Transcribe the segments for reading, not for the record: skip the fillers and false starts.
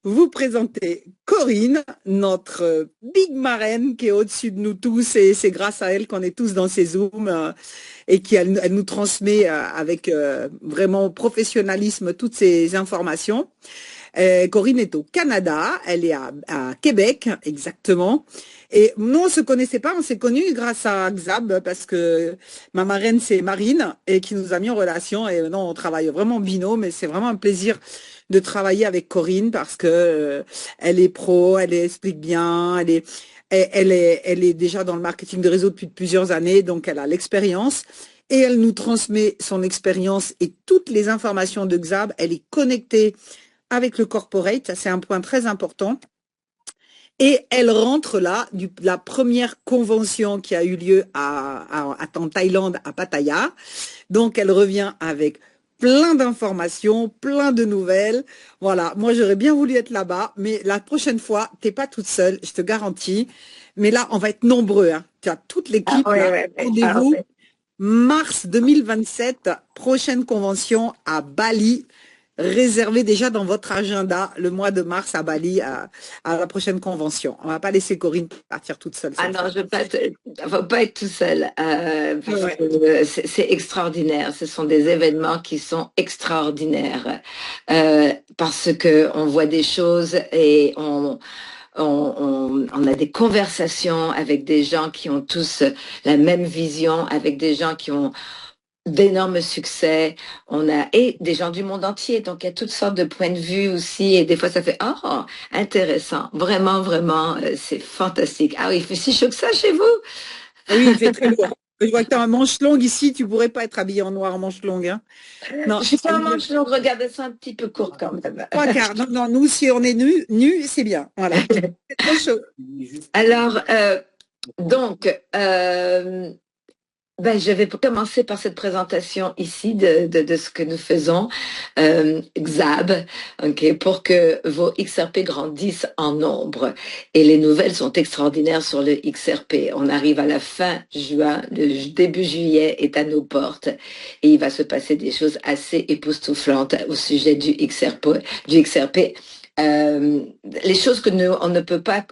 vous présenter Corinne, notre big marraine qui est au-dessus de nous tous et c'est grâce à elle qu'on est tous dans ces Zooms et elle nous transmet avec vraiment professionnalisme toutes ces informations. Corinne est au Canada, elle est à Québec exactement. Et nous, on se connaissait pas, on s'est connus grâce à Xab parce que ma marraine, c'est Marine et qui nous a mis en relation. Et non, on travaille vraiment en binôme et c'est vraiment un plaisir de travailler avec Corinne parce que elle est pro, elle explique bien, elle est déjà dans le marketing de réseau depuis plusieurs années, donc elle a l'expérience. Et elle nous transmet son expérience et toutes les informations de Xab. Elle est connectée avec le corporate, c'est un point très important. Et elle rentre là, la première convention qui a eu lieu en Thaïlande, à Pattaya. Donc, elle revient avec plein d'informations, plein de nouvelles. Voilà, moi, j'aurais bien voulu être là-bas, mais la prochaine fois, t'es pas toute seule, je te garantis. Mais là, on va être nombreux, hein. Tu as toute Ah l'équipe ouais, là. ouais, ouais. Ah Rendez-vous ouais. mars 2027, prochaine convention à Bali. Réservez déjà dans votre agenda le mois de mars à Bali à la prochaine convention. On va pas laisser Corinne partir toute seule Ah cette non, fois. je veux pas faut pas être tout seul, Ouais, parce ouais. que c'est extraordinaire. Ce sont des événements qui sont extraordinaires, parce que on voit des choses et on a des conversations avec des gens qui ont tous la même vision, avec des gens qui ont d'énormes succès. On a et des gens du monde entier, donc il y a toutes sortes de points de vue aussi. Et des fois, ça fait oh intéressant, vraiment, vraiment, c'est fantastique. Ah oui, il fait si chaud que ça chez vous? Oui, il fait très lourd. Je vois que tu as un manche longue ici, tu pourrais pas être habillé en noir en manche longue, hein. Non, Je suis pas en manche longue, regardez ça un petit peu court quand même. trois quarts. Non, non, nous, si on est nu, c'est bien. Voilà. C'est trop chaud. Alors, donc, ben, je vais commencer par cette présentation ici de ce que nous faisons, XAB, ok, pour que vos XRP grandissent en nombre. Et les nouvelles sont extraordinaires sur le XRP. On arrive à la fin juin, le début juillet est à nos portes et il va se passer des choses assez époustouflantes au sujet du XRP. Du XRP. Les choses que nous, on ne peut pas,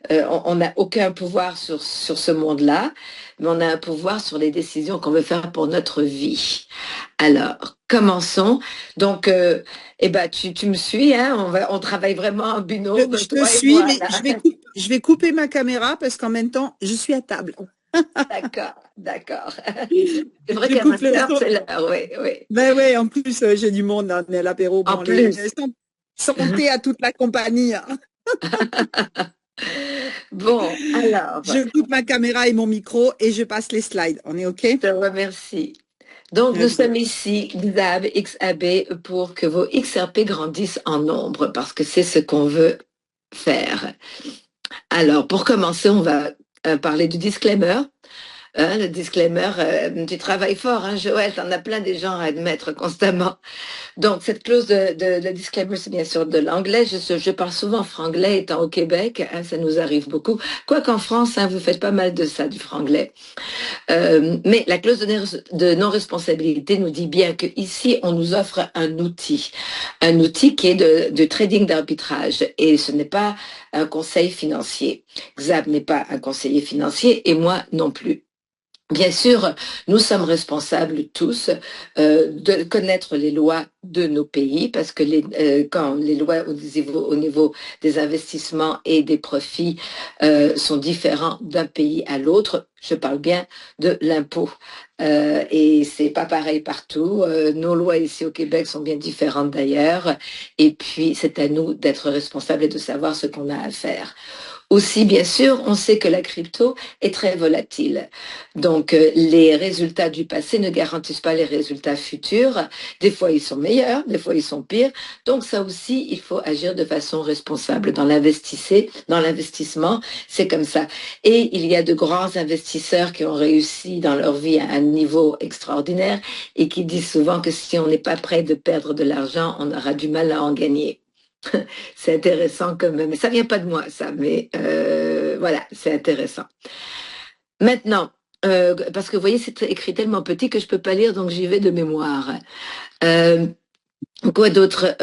on n'a aucun pouvoir sur ce monde-là, mais on a un pouvoir sur les décisions qu'on veut faire pour notre vie. Alors, commençons. Donc, eh ben, tu me suis, hein, on travaille vraiment en binôme, Je te toi et suis, moi, mais là. je vais couper ma caméra parce qu'en même temps, je suis à table. D'accord, d'accord. C'est vrai Je qu'à coupe le 20 heures, son. c'est l'heure, oui, oui. Ben ouais, en plus, j'ai du monde, on est à l'apéro. En Bon, plus. santé à toute la compagnie, hein. Bon, alors, Je coupe ma caméra et mon micro et je passe les slides. On est OK? je te remercie. Donc, nous OK. sommes ici, XAB, XAB, pour que vos XRP grandissent en nombre, parce que c'est ce qu'on veut faire. Alors, pour commencer, on va parler du disclaimer. Hein, le disclaimer, tu travailles fort, hein, Joël, t'en as plein des gens à admettre constamment. Donc, cette clause de disclaimer, c'est bien sûr de l'anglais. Je parle souvent franglais étant au Québec, hein, ça nous arrive beaucoup. Quoi qu'en France, hein, vous faites pas mal de ça, du franglais. Mais la clause de non-responsabilité nous dit bien que ici, on nous offre un outil qui est de trading d'arbitrage, et ce n'est pas un conseil financier. Xab n'est pas un conseiller financier et moi non plus. Bien sûr, nous sommes responsables tous de connaître les lois de nos pays parce que quand les lois au niveau des investissements et des profits sont différents d'un pays à l'autre, je parle bien de l'impôt. Et c'est pas pareil partout. Nos lois ici au Québec sont bien différentes d'ailleurs. Et puis, c'est à nous d'être responsables et de savoir ce qu'on a à faire. Aussi, bien sûr, on sait que la crypto est très volatile. Donc, les résultats du passé ne garantissent pas les résultats futurs. Des fois, ils sont meilleurs, des fois, ils sont pires. Donc, ça aussi, il faut agir de façon responsable dans l'investissement. C'est comme ça. Et il y a de grands investisseurs qui ont réussi dans leur vie à un niveau extraordinaire et qui disent souvent que si on n'est pas prêt de perdre de l'argent, on aura du mal à en gagner. C'est intéressant quand même. Ça vient pas de moi, ça, mais voilà, c'est intéressant. Maintenant, parce que vous voyez, c'est écrit tellement petit que je peux pas lire, donc j'y vais de mémoire. Euh, Quoi d'autre?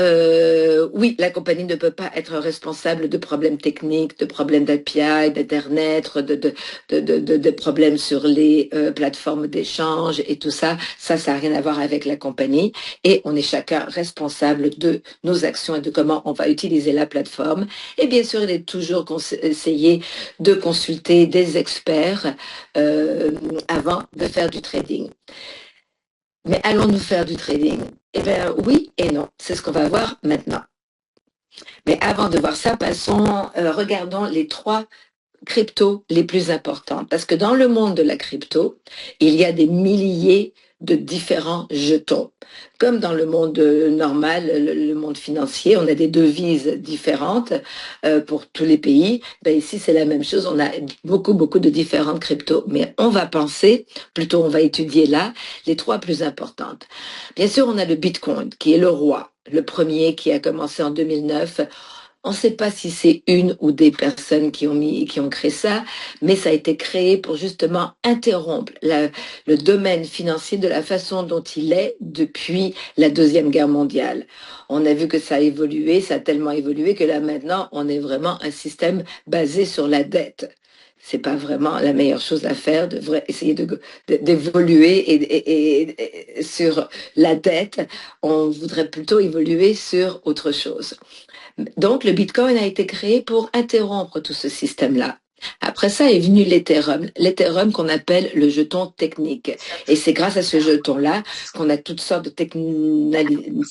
Oui, la compagnie ne peut pas être responsable de problèmes techniques, de problèmes d'API, d'Internet, de problèmes sur les plateformes d'échange et tout ça. Ça n'a rien à voir avec la compagnie. Et on est chacun responsable de nos actions et de comment on va utiliser la plateforme. Et bien sûr, il est toujours conseillé de consulter des experts avant de faire du trading. Mais allons-nous faire du trading? Eh bien, oui et non. C'est ce qu'on va voir maintenant. Mais avant de voir ça, regardons les 3 cryptos les plus importantes. Parce que dans le monde de la crypto, il y a des milliers de différents jetons. Comme dans le monde normal, le monde financier, on a des devises différentes pour tous les pays. Ben ici, c'est la même chose. On a beaucoup de différentes cryptos. Mais on va on va étudier là, les 3 plus importantes. Bien sûr, on a le Bitcoin, qui est le roi, le premier qui a commencé en 2009. On ne sait pas si c'est une ou des personnes qui ont créé ça, mais ça a été créé pour justement interrompre le domaine financier de la façon dont il est depuis la Deuxième Guerre mondiale. On a vu que ça a évolué, ça a tellement évolué que là maintenant, on est vraiment un système basé sur la dette. C'est pas vraiment la meilleure chose à faire, essayer d'évoluer sur la dette. On voudrait plutôt évoluer sur autre chose. Donc, le Bitcoin a été créé pour interrompre tout ce système-là. Après ça est venu l'Ethereum qu'on appelle le jeton technique. Et c'est grâce à ce jeton-là qu'on a toutes sortes de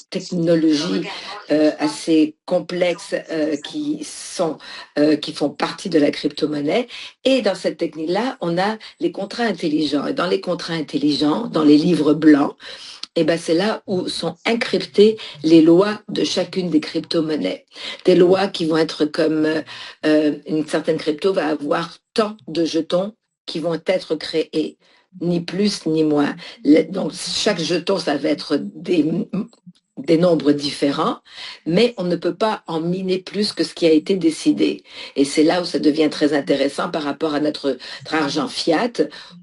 technologies assez complexes qui font partie de la crypto-monnaie. Et dans cette technique-là, on a les contrats intelligents. Et dans les contrats intelligents, dans les livres blancs, et ben c'est là où sont encryptées les lois de chacune des crypto-monnaies. Des lois qui vont être comme une certaine crypto va avoir tant de jetons qui vont être créés, ni plus ni moins. Donc chaque jeton, ça va être des nombres différents, mais on ne peut pas en miner plus que ce qui a été décidé. Et c'est là où ça devient très intéressant par rapport à notre argent fiat,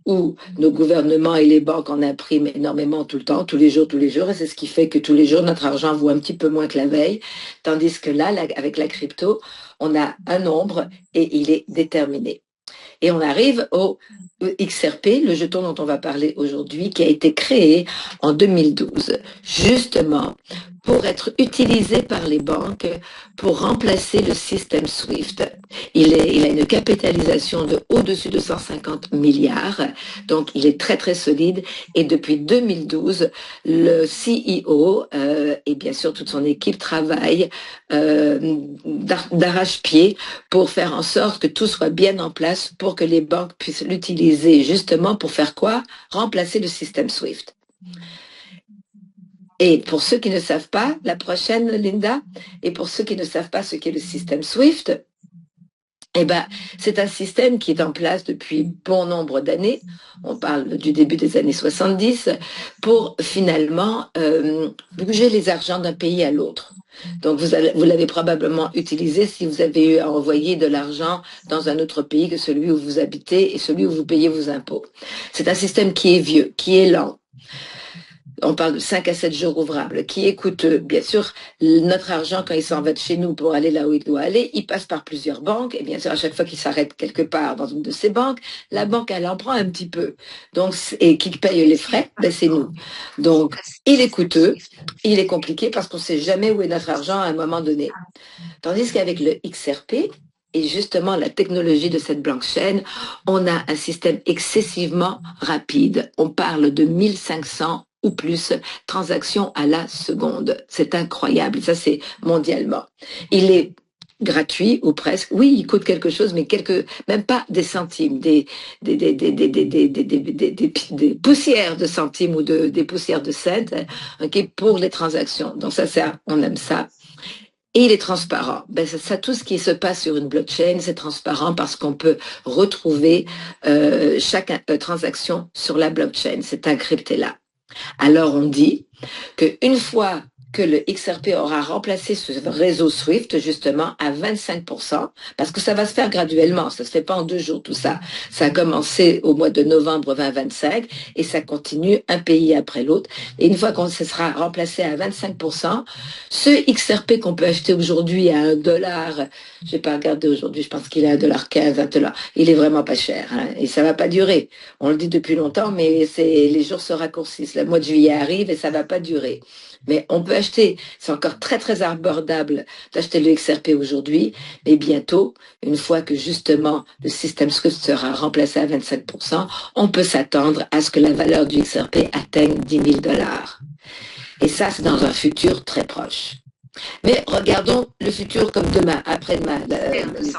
où nos gouvernements et les banques en impriment énormément tout le temps, tous les jours, et c'est ce qui fait que tous les jours, notre argent vaut un petit peu moins que la veille, tandis que là, avec la crypto, on a un nombre et il est déterminé. Et on arrive au XRP, le jeton dont on va parler aujourd'hui, qui a été créé en 2012, justement pour être utilisé par les banques pour remplacer le système SWIFT. Il a une capitalisation de au-dessus de 150 milliards, donc il est très solide. Et depuis 2012, le CEO et bien sûr toute son équipe travaille d'arrache-pied pour faire en sorte que tout soit bien en place pour que les banques puissent l'utiliser justement pour faire quoi? Remplacer le système SWIFT. Et pour ceux qui ne savent pas, la prochaine, Linda, et pour ceux qui ne savent pas ce qu'est le système SWIFT, eh ben, c'est un système qui est en place depuis bon nombre d'années, on parle du début des années 70, pour finalement bouger les argents d'un pays à l'autre. Donc vous l'avez probablement utilisé si vous avez eu à envoyer de l'argent dans un autre pays que celui où vous habitez et celui où vous payez vos impôts. C'est un système qui est vieux, qui est lent. On parle de 5 à 7 jours ouvrables, qui est coûteux. Bien sûr, notre argent, quand il s'en va de chez nous pour aller là où il doit aller, il passe par plusieurs banques. Et bien sûr, à chaque fois qu'il s'arrête quelque part dans une de ces banques, la banque, elle en prend un petit peu. Donc, et qui paye les frais, ben, c'est nous. Donc, il est coûteux, il est compliqué parce qu'on ne sait jamais où est notre argent à un moment donné. Tandis qu'avec le XRP, et justement la technologie de cette blockchain, on a un système excessivement rapide. On parle de 1500 ou plus transactions à la seconde. C'est incroyable, ça c'est mondialement. Il est gratuit ou presque. Oui, il coûte quelque chose, mais même pas des centimes, des poussières de centimes ou des poussières de cents, okay, pour les transactions. Donc ça, on aime ça. Et il est transparent. Ben, tout ce qui se passe sur une blockchain, c'est transparent parce qu'on peut retrouver chaque transaction sur la blockchain. C'est encrypté là. Alors on dit qu'une fois que le XRP aura remplacé ce réseau SWIFT justement à 25%, parce que ça va se faire graduellement, ça se fait pas en 2 jours tout ça. Ça a commencé au mois de novembre 2025 et ça continue un pays après l'autre. Et une fois qu'on se sera remplacé à 25%, ce XRP qu'on peut acheter aujourd'hui à 1 $, j'ai pas regardé aujourd'hui, je pense qu'il est à 1,15 $, $1, il est vraiment pas cher, hein, et ça va pas durer. On le dit depuis longtemps, mais les jours se raccourcissent. Le mois de juillet arrive et ça va pas durer. Mais on peut acheter, c'est encore très très abordable d'acheter le XRP aujourd'hui, mais bientôt, une fois que justement le système SWIFT sera remplacé à 25%, on peut s'attendre à ce que la valeur du XRP atteigne 10 000 $. Et ça, c'est dans un futur très proche. Mais regardons le futur comme demain, après-demain,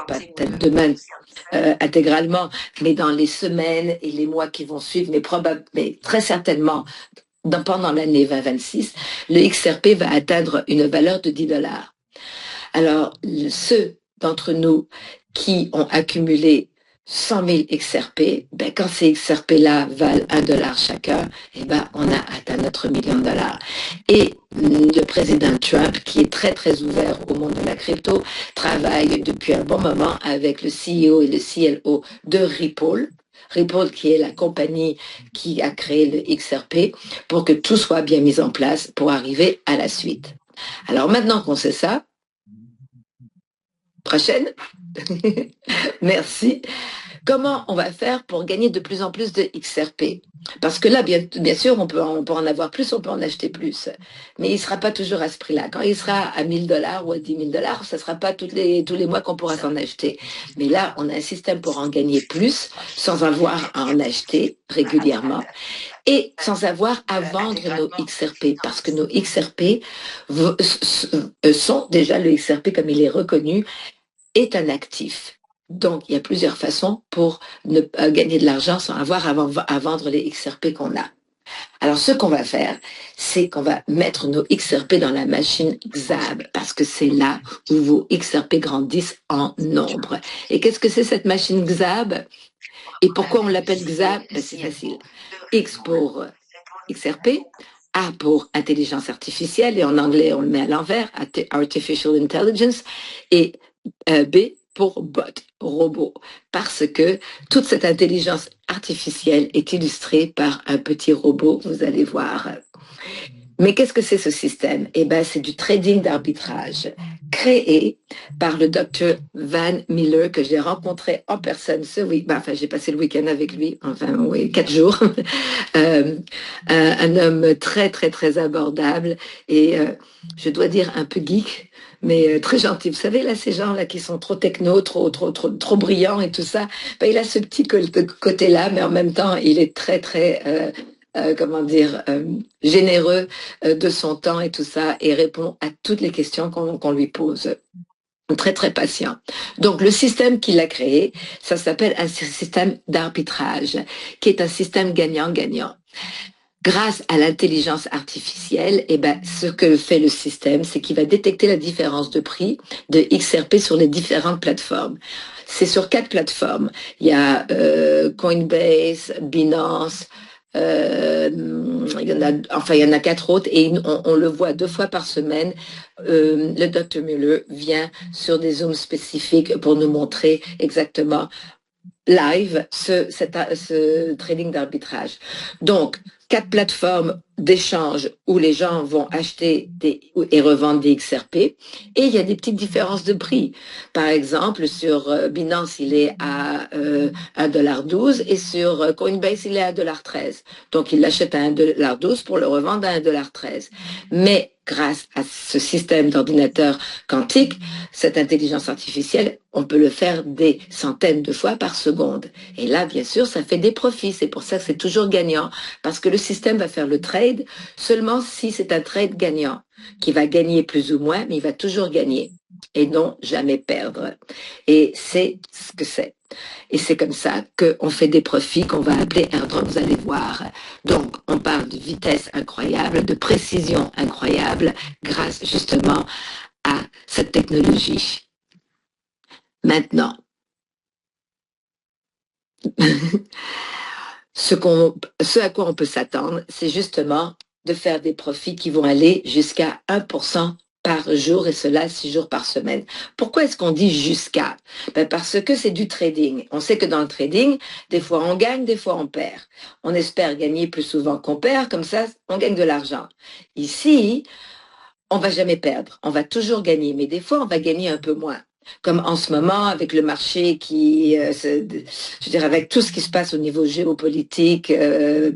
pas peut-être demain intégralement, mais dans les semaines et les mois qui vont suivre, mais très certainement pendant l'année 2026, le XRP va atteindre une valeur de 10 $. Alors, ceux d'entre nous qui ont accumulé 100 000 XRP, ben, quand ces XRP-là valent 1 $ chacun, eh ben, on a atteint notre million de dollars. Et le président Trump, qui est très très ouvert au monde de la crypto, travaille depuis un bon moment avec le CEO et le CLO de Ripple. Ripple, qui est la compagnie qui a créé le XRP, pour que tout soit bien mis en place pour arriver à la suite. Alors maintenant qu'on sait ça, prochaine. Merci. Comment on va faire pour gagner de plus en plus de XRP? Parce que là, bien sûr, on peut en avoir plus, on peut en acheter plus. Mais il ne sera pas toujours à ce prix-là. Quand il sera à 1 000 $ ou à 10 000 $, ça ne sera pas tous les mois qu'on pourra s'en acheter. Mais là, on a un système pour en gagner plus sans avoir à en acheter régulièrement et sans avoir à vendre nos XRP. Parce que nos XRP sont déjà, le XRP comme il est reconnu, est un actif. Donc, il y a plusieurs façons pour ne pas gagner de l'argent sans avoir à vendre les XRP qu'on a. Alors, ce qu'on va faire, c'est qu'on va mettre nos XRP dans la machine XAB, parce que c'est là où vos XRP grandissent en nombre. Et qu'est-ce que c'est cette machine XAB? Et pourquoi on l'appelle XAB? Ben, c'est facile. X pour XRP, A pour intelligence artificielle, et en anglais, on le met à l'envers, Artificial Intelligence, et B pour bot, robot, parce que toute cette intelligence artificielle est illustrée par un petit robot, vous allez voir. Mais qu'est-ce que c'est ce système? Eh ben, c'est du trading d'arbitrage créé par le docteur Van Miller que j'ai rencontré en personne ce week. Enfin, j'ai passé le week-end avec lui, enfin, oui, 4 jours. Un homme très, très, très abordable et je dois dire un peu geek, mais très gentil. Vous savez, là, ces gens-là qui sont trop techno, trop brillants et tout ça, ben, il a ce petit côté-là, mais en même temps, il est très, très comment dire, généreux de son temps et tout ça, et répond à toutes les questions qu'on lui pose. Très, très patient. Donc, le système qu'il a créé, ça s'appelle un système d'arbitrage, qui est un système gagnant-gagnant. Grâce à l'intelligence artificielle, eh ben, ce que fait le système, c'est qu'il va détecter la différence de prix de XRP sur les différentes plateformes. C'est sur 4 plateformes. Il y a Coinbase, Binance, il y en a 4 autres et on le voit 2 fois par semaine. Le Dr Muller vient sur des zooms spécifiques pour nous montrer exactement live ce trading d'arbitrage. Donc, 4 plateformes d'échange où les gens vont acheter et revendre des XRP, et il y a des petites différences de prix. Par exemple, sur Binance, il est à 1,12 $ et sur Coinbase, il est à 1,13 $. Donc, il l'achète à 1,12 $ pour le revendre à 1,13 $. Mais grâce à ce système d'ordinateur quantique, cette intelligence artificielle, on peut le faire des centaines de fois par seconde. Et là, bien sûr, ça fait des profits. C'est pour ça que c'est toujours gagnant, parce que le système va faire le trade seulement si c'est un trade gagnant, qui va gagner plus ou moins, mais il va toujours gagner et non jamais perdre. Et c'est ce que c'est. Et c'est comme ça qu'on fait des profits qu'on va appeler airdrop, vous allez voir. Donc, on parle de vitesse incroyable, de précision incroyable, grâce justement à cette technologie. Maintenant, ce à quoi on peut s'attendre, c'est justement de faire des profits qui vont aller jusqu'à 1% par jour, et cela 6 jours par semaine. Pourquoi est-ce qu'on dit jusqu'à? Parce que c'est du trading. On sait que dans le trading, des fois on gagne, des fois on perd. On espère gagner plus souvent qu'on perd, comme ça on gagne de l'argent. Ici, on va jamais perdre, on va toujours gagner, mais des fois on va gagner un peu moins. Comme en ce moment, avec le marché je veux dire, avec tout ce qui se passe au niveau géopolitique,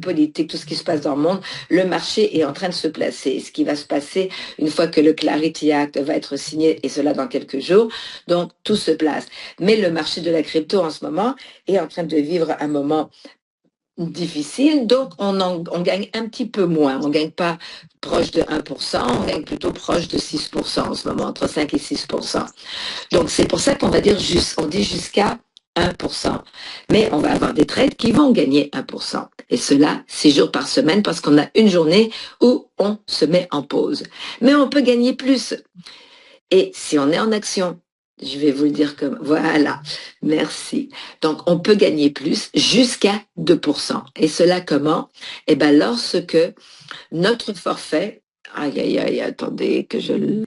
politique, tout ce qui se passe dans le monde, le marché est en train de se placer. Ce qui va se passer une fois que le Clarity Act va être signé, et cela dans quelques jours, donc tout se place. Mais le marché de la crypto en ce moment est en train de vivre un moment difficile, donc on gagne un petit peu moins. On ne gagne pas proche de 1%, on gagne plutôt proche de 6% en ce moment, entre 5 et 6%. Donc c'est pour ça qu'on va dire on dit jusqu'à 1%. Mais on va avoir des trades qui vont gagner 1%. Et cela 6 jours par semaine, parce qu'on a une journée où on se met en pause. Mais on peut gagner plus. Et si on est en action, je vais vous le dire comme, voilà, merci. Donc, on peut gagner plus jusqu'à 2%. Et cela comment? Eh bien, lorsque notre forfait, aïe, aïe, aïe, attendez que je...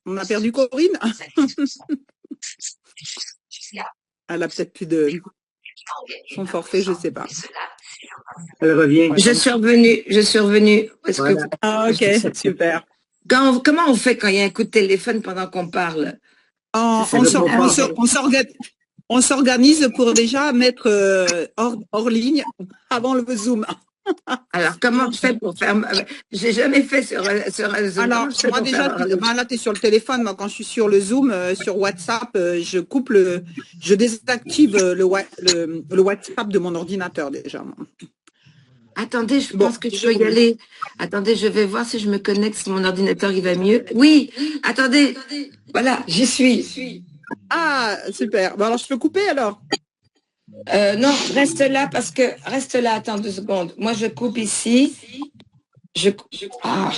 On a perdu Corinne. Elle a peut-être plus de son forfait, je ne sais pas. Elle revient. Je suis revenue. Est-ce Voilà. que... Ah, ok, super. Comment on fait quand il y a un coup de téléphone pendant qu'on parle? On s'organise pour déjà mettre hors ligne avant le Zoom. Alors, comment je fais pour faire... J'ai jamais fait sur Zoom. Alors, moi déjà, là, tu es sur le téléphone. Moi, quand je suis sur le Zoom, sur WhatsApp, je désactive le WhatsApp de mon ordinateur déjà. Attendez, je pense que je peux y aller. Attendez, je vais voir si je me connecte, si mon ordinateur il va mieux. Oui, attendez. Voilà, j'y suis. Ah, super. Bon, alors, je peux couper alors? Non, reste là reste là, attends 2 secondes. Moi, je coupe ici. Ah.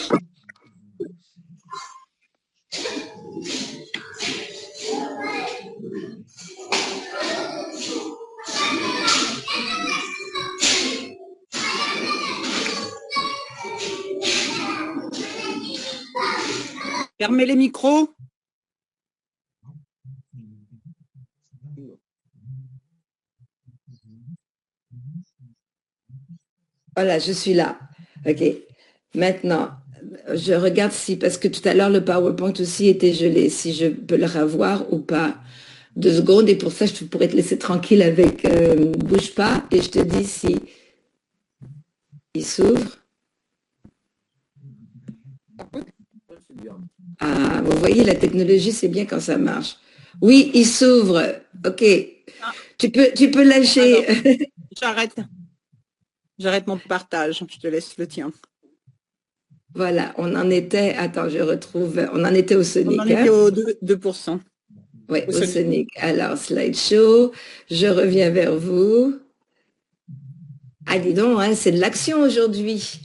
Fermez les micros. Voilà, je suis là. OK. Maintenant, je regarde parce que tout à l'heure, le PowerPoint aussi était gelé, si je peux le revoir ou pas. 2 secondes, et pour ça, je pourrais te laisser tranquille avec bouge pas, et je te dis si il s'ouvre. Ah, vous voyez, la technologie, c'est bien quand ça marche. Oui, il s'ouvre. OK. Tu peux lâcher. J'arrête mon partage. Je te laisse le tien. Voilà, on en était, attends, je retrouve, on en était au Sonic. On en était au 2%. Oui, au Sonic. Alors, slideshow, je reviens vers vous. Ah, dis donc, hein, c'est de l'action aujourd'hui.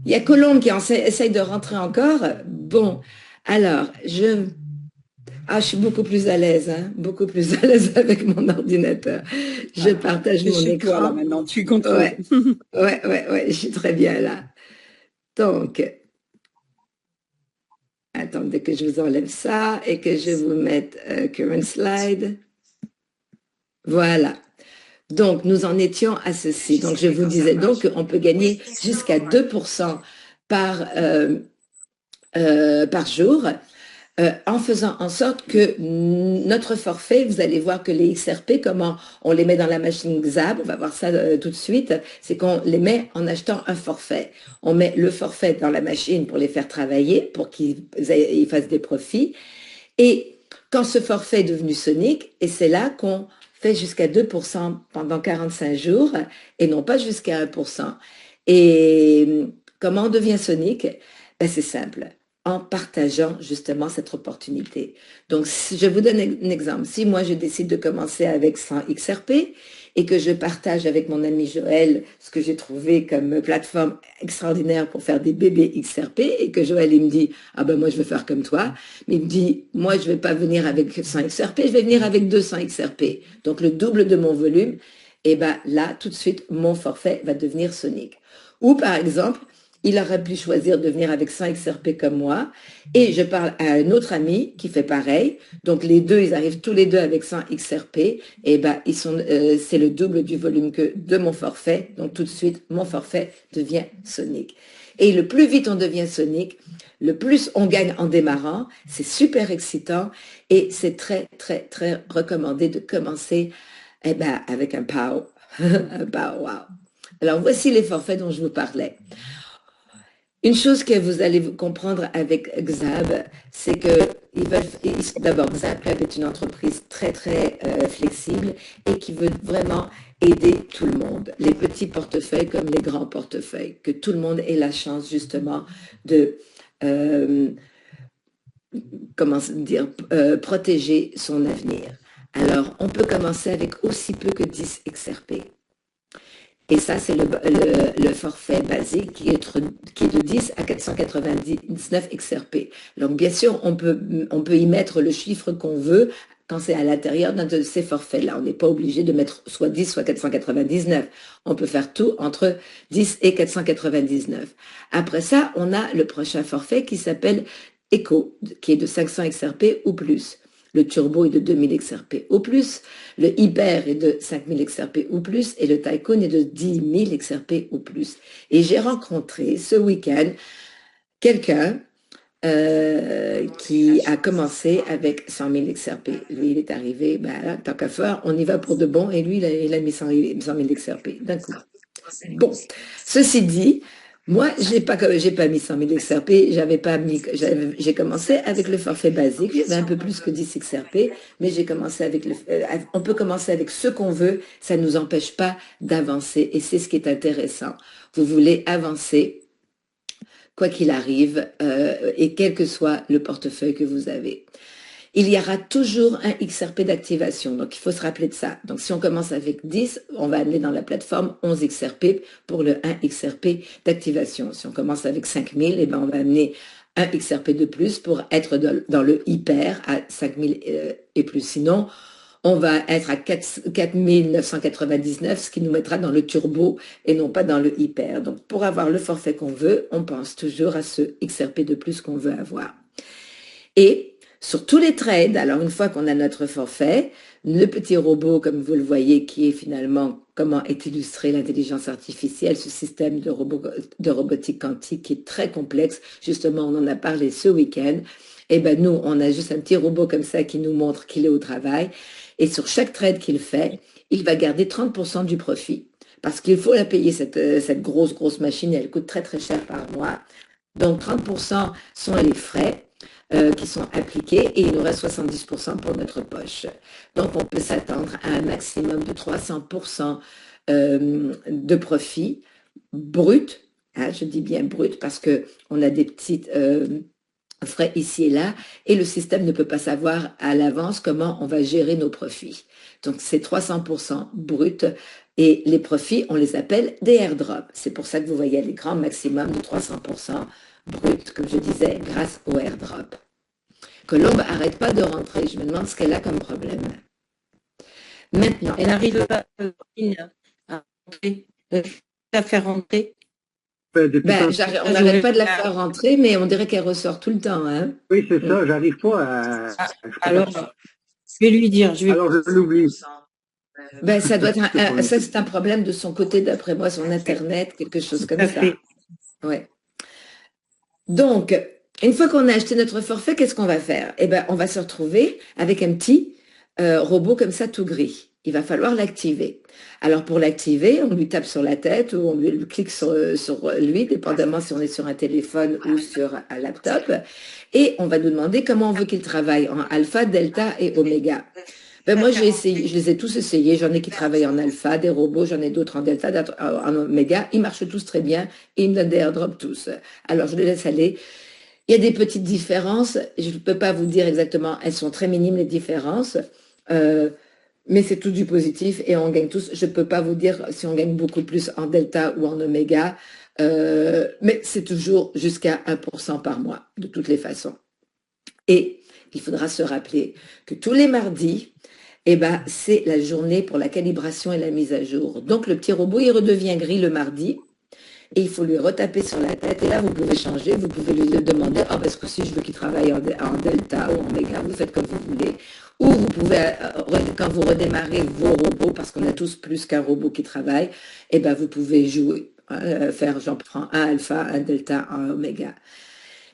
Il y a Colombe qui essaye de rentrer encore. Bon, alors, je suis beaucoup plus à l'aise, hein, beaucoup plus à l'aise avec mon ordinateur. Je partage mon écran. Toi, là, maintenant, tu contrôles. Ouais, je suis très bien là. Donc, attendez que je vous enlève ça et que je vous mette current slide. Voilà. Donc, nous en étions à ceci. Donc, je vous disais donc qu'on peut gagner jusqu'à 2% par jour en faisant en sorte que notre forfait, vous allez voir que les XRP, comment on les met dans la machine XAB, on va voir ça tout de suite, c'est qu'on les met en achetant un forfait. On met le forfait dans la machine pour les faire travailler, pour qu'ils fassent des profits. Et quand ce forfait est devenu Sonic, et c'est là qu'on fait jusqu'à 2% pendant 45 jours, et non pas jusqu'à 1%. Et comment on devient Sonic? Ben, c'est simple, en partageant justement cette opportunité. Donc, si je vous donne un exemple. Si moi, je décide de commencer avec 100 XRP et que je partage avec mon ami Joël ce que j'ai trouvé comme plateforme extraordinaire pour faire des bébés XRP et que Joël, il me dit, ah ben moi, je veux faire comme toi. Mais il me dit, moi, je vais pas venir avec 100 XRP, je vais venir avec 200 XRP. Donc, le double de mon volume. Et ben là, tout de suite, mon forfait va devenir Sonic. Ou par exemple, il aurait pu choisir de venir avec 100 XRP comme moi, et je parle à un autre ami qui fait pareil. Donc les deux, ils arrivent tous les deux avec 100 XRP, et ben c'est le double du volume que de mon forfait. Donc tout de suite, mon forfait devient Sonic. Et le plus vite on devient Sonic, le plus on gagne en démarrant. C'est super excitant et c'est très très très recommandé de commencer avec un pow, un pow wow. Alors voici les forfaits dont je vous parlais. Une chose que vous allez comprendre avec Xab, c'est que d'abord, Xab Club est une entreprise très, très flexible et qui veut vraiment aider tout le monde, les petits portefeuilles comme les grands portefeuilles, que tout le monde ait la chance justement de, protéger son avenir. Alors, on peut commencer avec aussi peu que 10 XRP. Et ça, c'est le forfait basique qui est de 10 à 499 XRP. Donc, bien sûr, on peut y mettre le chiffre qu'on veut quand c'est à l'intérieur d'un de ces forfaits-là. On n'est pas obligé de mettre soit 10, soit 499. On peut faire tout entre 10 et 499. Après ça, on a le prochain forfait qui s'appelle Echo, qui est de 500 XRP ou plus. Le turbo est de 2000 XRP ou plus, le hyper est de 5000 XRP ou plus et le tycoon est de 10 000 XRP ou plus. Et j'ai rencontré ce week-end quelqu'un qui a commencé avec 100 000 XRP. Lui, il est arrivé, là, tant qu'à faire, on y va pour de bon, et lui, il a mis 100 000 XRP d'un coup. Bon, ceci dit, moi, j'ai pas mis 100 000 XRP, j'ai commencé avec le forfait basique, j'avais un peu plus que 10 XRP, mais j'ai commencé avec on peut commencer avec ce qu'on veut, ça ne nous empêche pas d'avancer, et c'est ce qui est intéressant. Vous voulez avancer, quoi qu'il arrive, et quel que soit le portefeuille que vous avez. Il y aura toujours un XRP d'activation. Donc, il faut se rappeler de ça. Donc, si on commence avec 10, on va amener dans la plateforme 11 XRP pour le 1 XRP d'activation. Si on commence avec 5000, eh ben, on va amener un XRP de plus pour être dans le hyper à 5000 et plus. Sinon, on va être à 4999, ce qui nous mettra dans le turbo et non pas dans le hyper. Donc, pour avoir le forfait qu'on veut, on pense toujours à ce XRP de plus qu'on veut avoir. Et sur tous les trades, alors une fois qu'on a notre forfait, le petit robot, comme vous le voyez, qui est finalement comment est illustré l'intelligence artificielle, ce système de robotique quantique qui est très complexe, justement on en a parlé ce week-end, et ben nous on a juste un petit robot comme ça qui nous montre qu'il est au travail, et sur chaque trade qu'il fait, il va garder 30% du profit, parce qu'il faut la payer cette grosse machine, elle coûte très très cher par mois, donc 30% sont les frais, qui sont appliqués et il nous reste 70% pour notre poche. Donc, on peut s'attendre à un maximum de 300% de profit brut. Hein, je dis bien brut parce qu'on a des petites frais ici et là et le système ne peut pas savoir à l'avance comment on va gérer nos profits. Donc, c'est 300% brut et les profits, on les appelle des airdrops. C'est pour ça que vous voyez les grands maximum de 300% brut, comme je disais, grâce au airdrop. Colombe n'arrête pas de rentrer. Je me demande ce qu'elle a comme problème. Maintenant. Elle arrive pas à faire rentrer. On n'arrête pas de la faire rentrer, mais on dirait qu'elle ressort tout le temps. Hein? Oui, c'est ça. J'arrive pas à... Alors, je vais lui dire. Alors, je l'oublie. Ça doit être ça, c'est un problème de son côté, d'après moi, son Internet, quelque chose comme ça. Ouais. Donc, une fois qu'on a acheté notre forfait, qu'est-ce qu'on va faire? Eh ben, on va se retrouver avec un petit robot comme ça, tout gris. Il va falloir l'activer. Alors, pour l'activer, on lui tape sur la tête ou on lui clique sur lui, dépendamment si on est sur un téléphone ou sur un laptop. Et on va nous demander comment on veut qu'il travaille, en alpha, delta et oméga. Ben moi, j'ai essayé, je les ai tous essayés. J'en ai qui travaillent en alpha, des robots, j'en ai d'autres en delta, d'autres en oméga. Ils marchent tous très bien et ils me donnent des airdrops tous. Alors, je les laisse aller. Il y a des petites différences. Je ne peux pas vous dire exactement. Elles sont très minimes, les différences. Euh, mais c'est tout du positif et on gagne tous. Je ne peux pas vous dire si on gagne beaucoup plus en delta ou en oméga. Mais c'est toujours jusqu'à 1% par mois, de toutes les façons. Et il faudra se rappeler que tous les mardis, eh ben, c'est la journée pour la calibration et la mise à jour. Donc le petit robot, il redevient gris le mardi et il faut lui retaper sur la tête. Et là, vous pouvez changer, vous pouvez lui demander, oh, parce que si je veux qu'il travaille en delta ou en méga, vous faites comme vous voulez. Ou vous pouvez, quand vous redémarrez vos robots, parce qu'on a tous plus qu'un robot qui travaille, eh ben, vous pouvez jouer, faire, j'en prends un alpha, un delta, un oméga.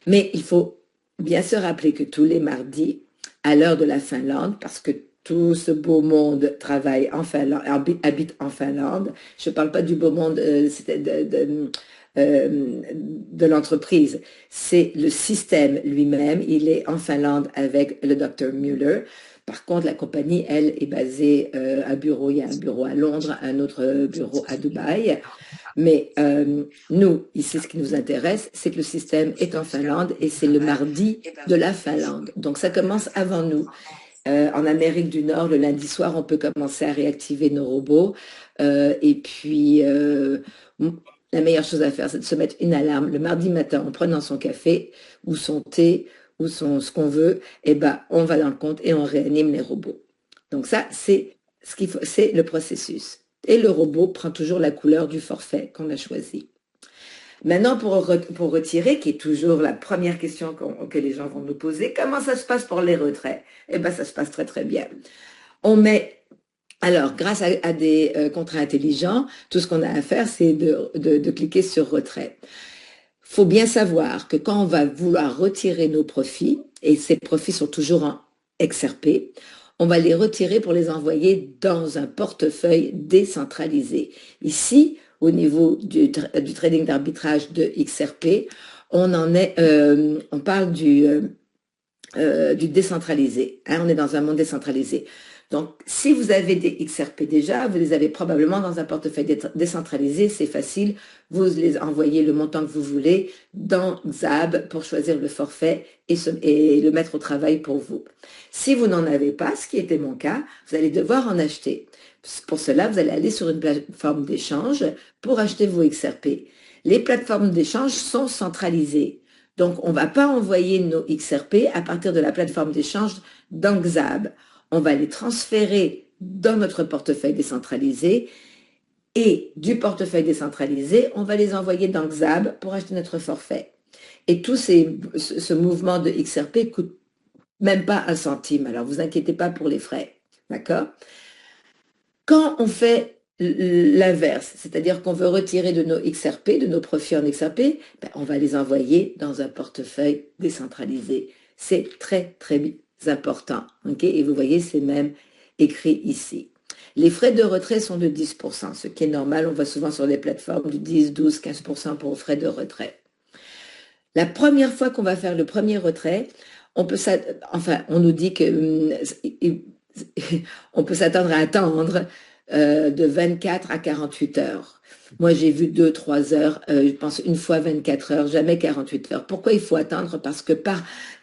Mais il faut bien se rappeler que tous les mardis, à l'heure de la Finlande, parce que tout ce beau monde travaille en Finlande, habite en Finlande. Je ne parle pas du beau monde de l'entreprise. C'est le système lui-même. Il est en Finlande avec le Dr Mueller. Par contre, la compagnie, elle, est basée à bureau. Il y a un bureau à Londres, un autre bureau à Dubaï. Mais nous, ici, ce qui nous intéresse, c'est que le système est en Finlande et c'est le mardi de la Finlande. Donc, ça commence avant nous. En Amérique du Nord, le lundi soir, on peut commencer à réactiver nos robots. Et puis, la meilleure chose à faire, c'est de se mettre une alarme le mardi matin en prenant son café ou son thé ou ce qu'on veut. Et ben, on va dans le compte et on réanime les robots. Donc ça, c'est ce qu'il faut, c'est le processus. Et le robot prend toujours la couleur du forfait qu'on a choisi. Maintenant, pour retirer, qui est toujours la première question que les gens vont nous poser, comment ça se passe pour les retraits? Eh bien, ça se passe très, très bien. On met, alors, grâce à des contrats intelligents, tout ce qu'on a à faire, c'est de cliquer sur retrait. Il faut bien savoir que quand on va vouloir retirer nos profits, et ces profits sont toujours en XRP, on va les retirer pour les envoyer dans un portefeuille décentralisé. Ici, au niveau du trading d'arbitrage de XRP, on parle du décentralisé. Hein, on est dans un monde décentralisé. Donc, si vous avez des XRP déjà, vous les avez probablement dans un portefeuille décentralisé, c'est facile, vous les envoyez le montant que vous voulez dans Xab pour choisir le forfait et le mettre au travail pour vous. Si vous n'en avez pas, ce qui était mon cas, vous allez devoir en acheter. Pour cela, vous allez aller sur une plateforme d'échange pour acheter vos XRP. Les plateformes d'échange sont centralisées. Donc, on ne va pas envoyer nos XRP à partir de la plateforme d'échange dans Xab. On va les transférer dans notre portefeuille décentralisé et du portefeuille décentralisé, on va les envoyer dans Xab pour acheter notre forfait. Et tout ce mouvement de XRP coûte même pas un centime. Alors, vous inquiétez pas pour les frais. D'accord? Quand on fait l'inverse, c'est-à-dire qu'on veut retirer de nos XRP, de nos profits en XRP, ben, on va les envoyer dans un portefeuille décentralisé. C'est très, très important. Okay? Et vous voyez, c'est même écrit ici. Les frais de retrait sont de 10%, ce qui est normal. On voit souvent sur les plateformes du 10, 12, 15% pour frais de retrait. La première fois qu'on va faire le premier retrait, on nous dit que on peut s'attendre à attendre de 24 à 48 heures. Moi, j'ai vu 2-3 heures, je pense une fois 24 heures, jamais 48 heures. Pourquoi il faut attendre? Parce que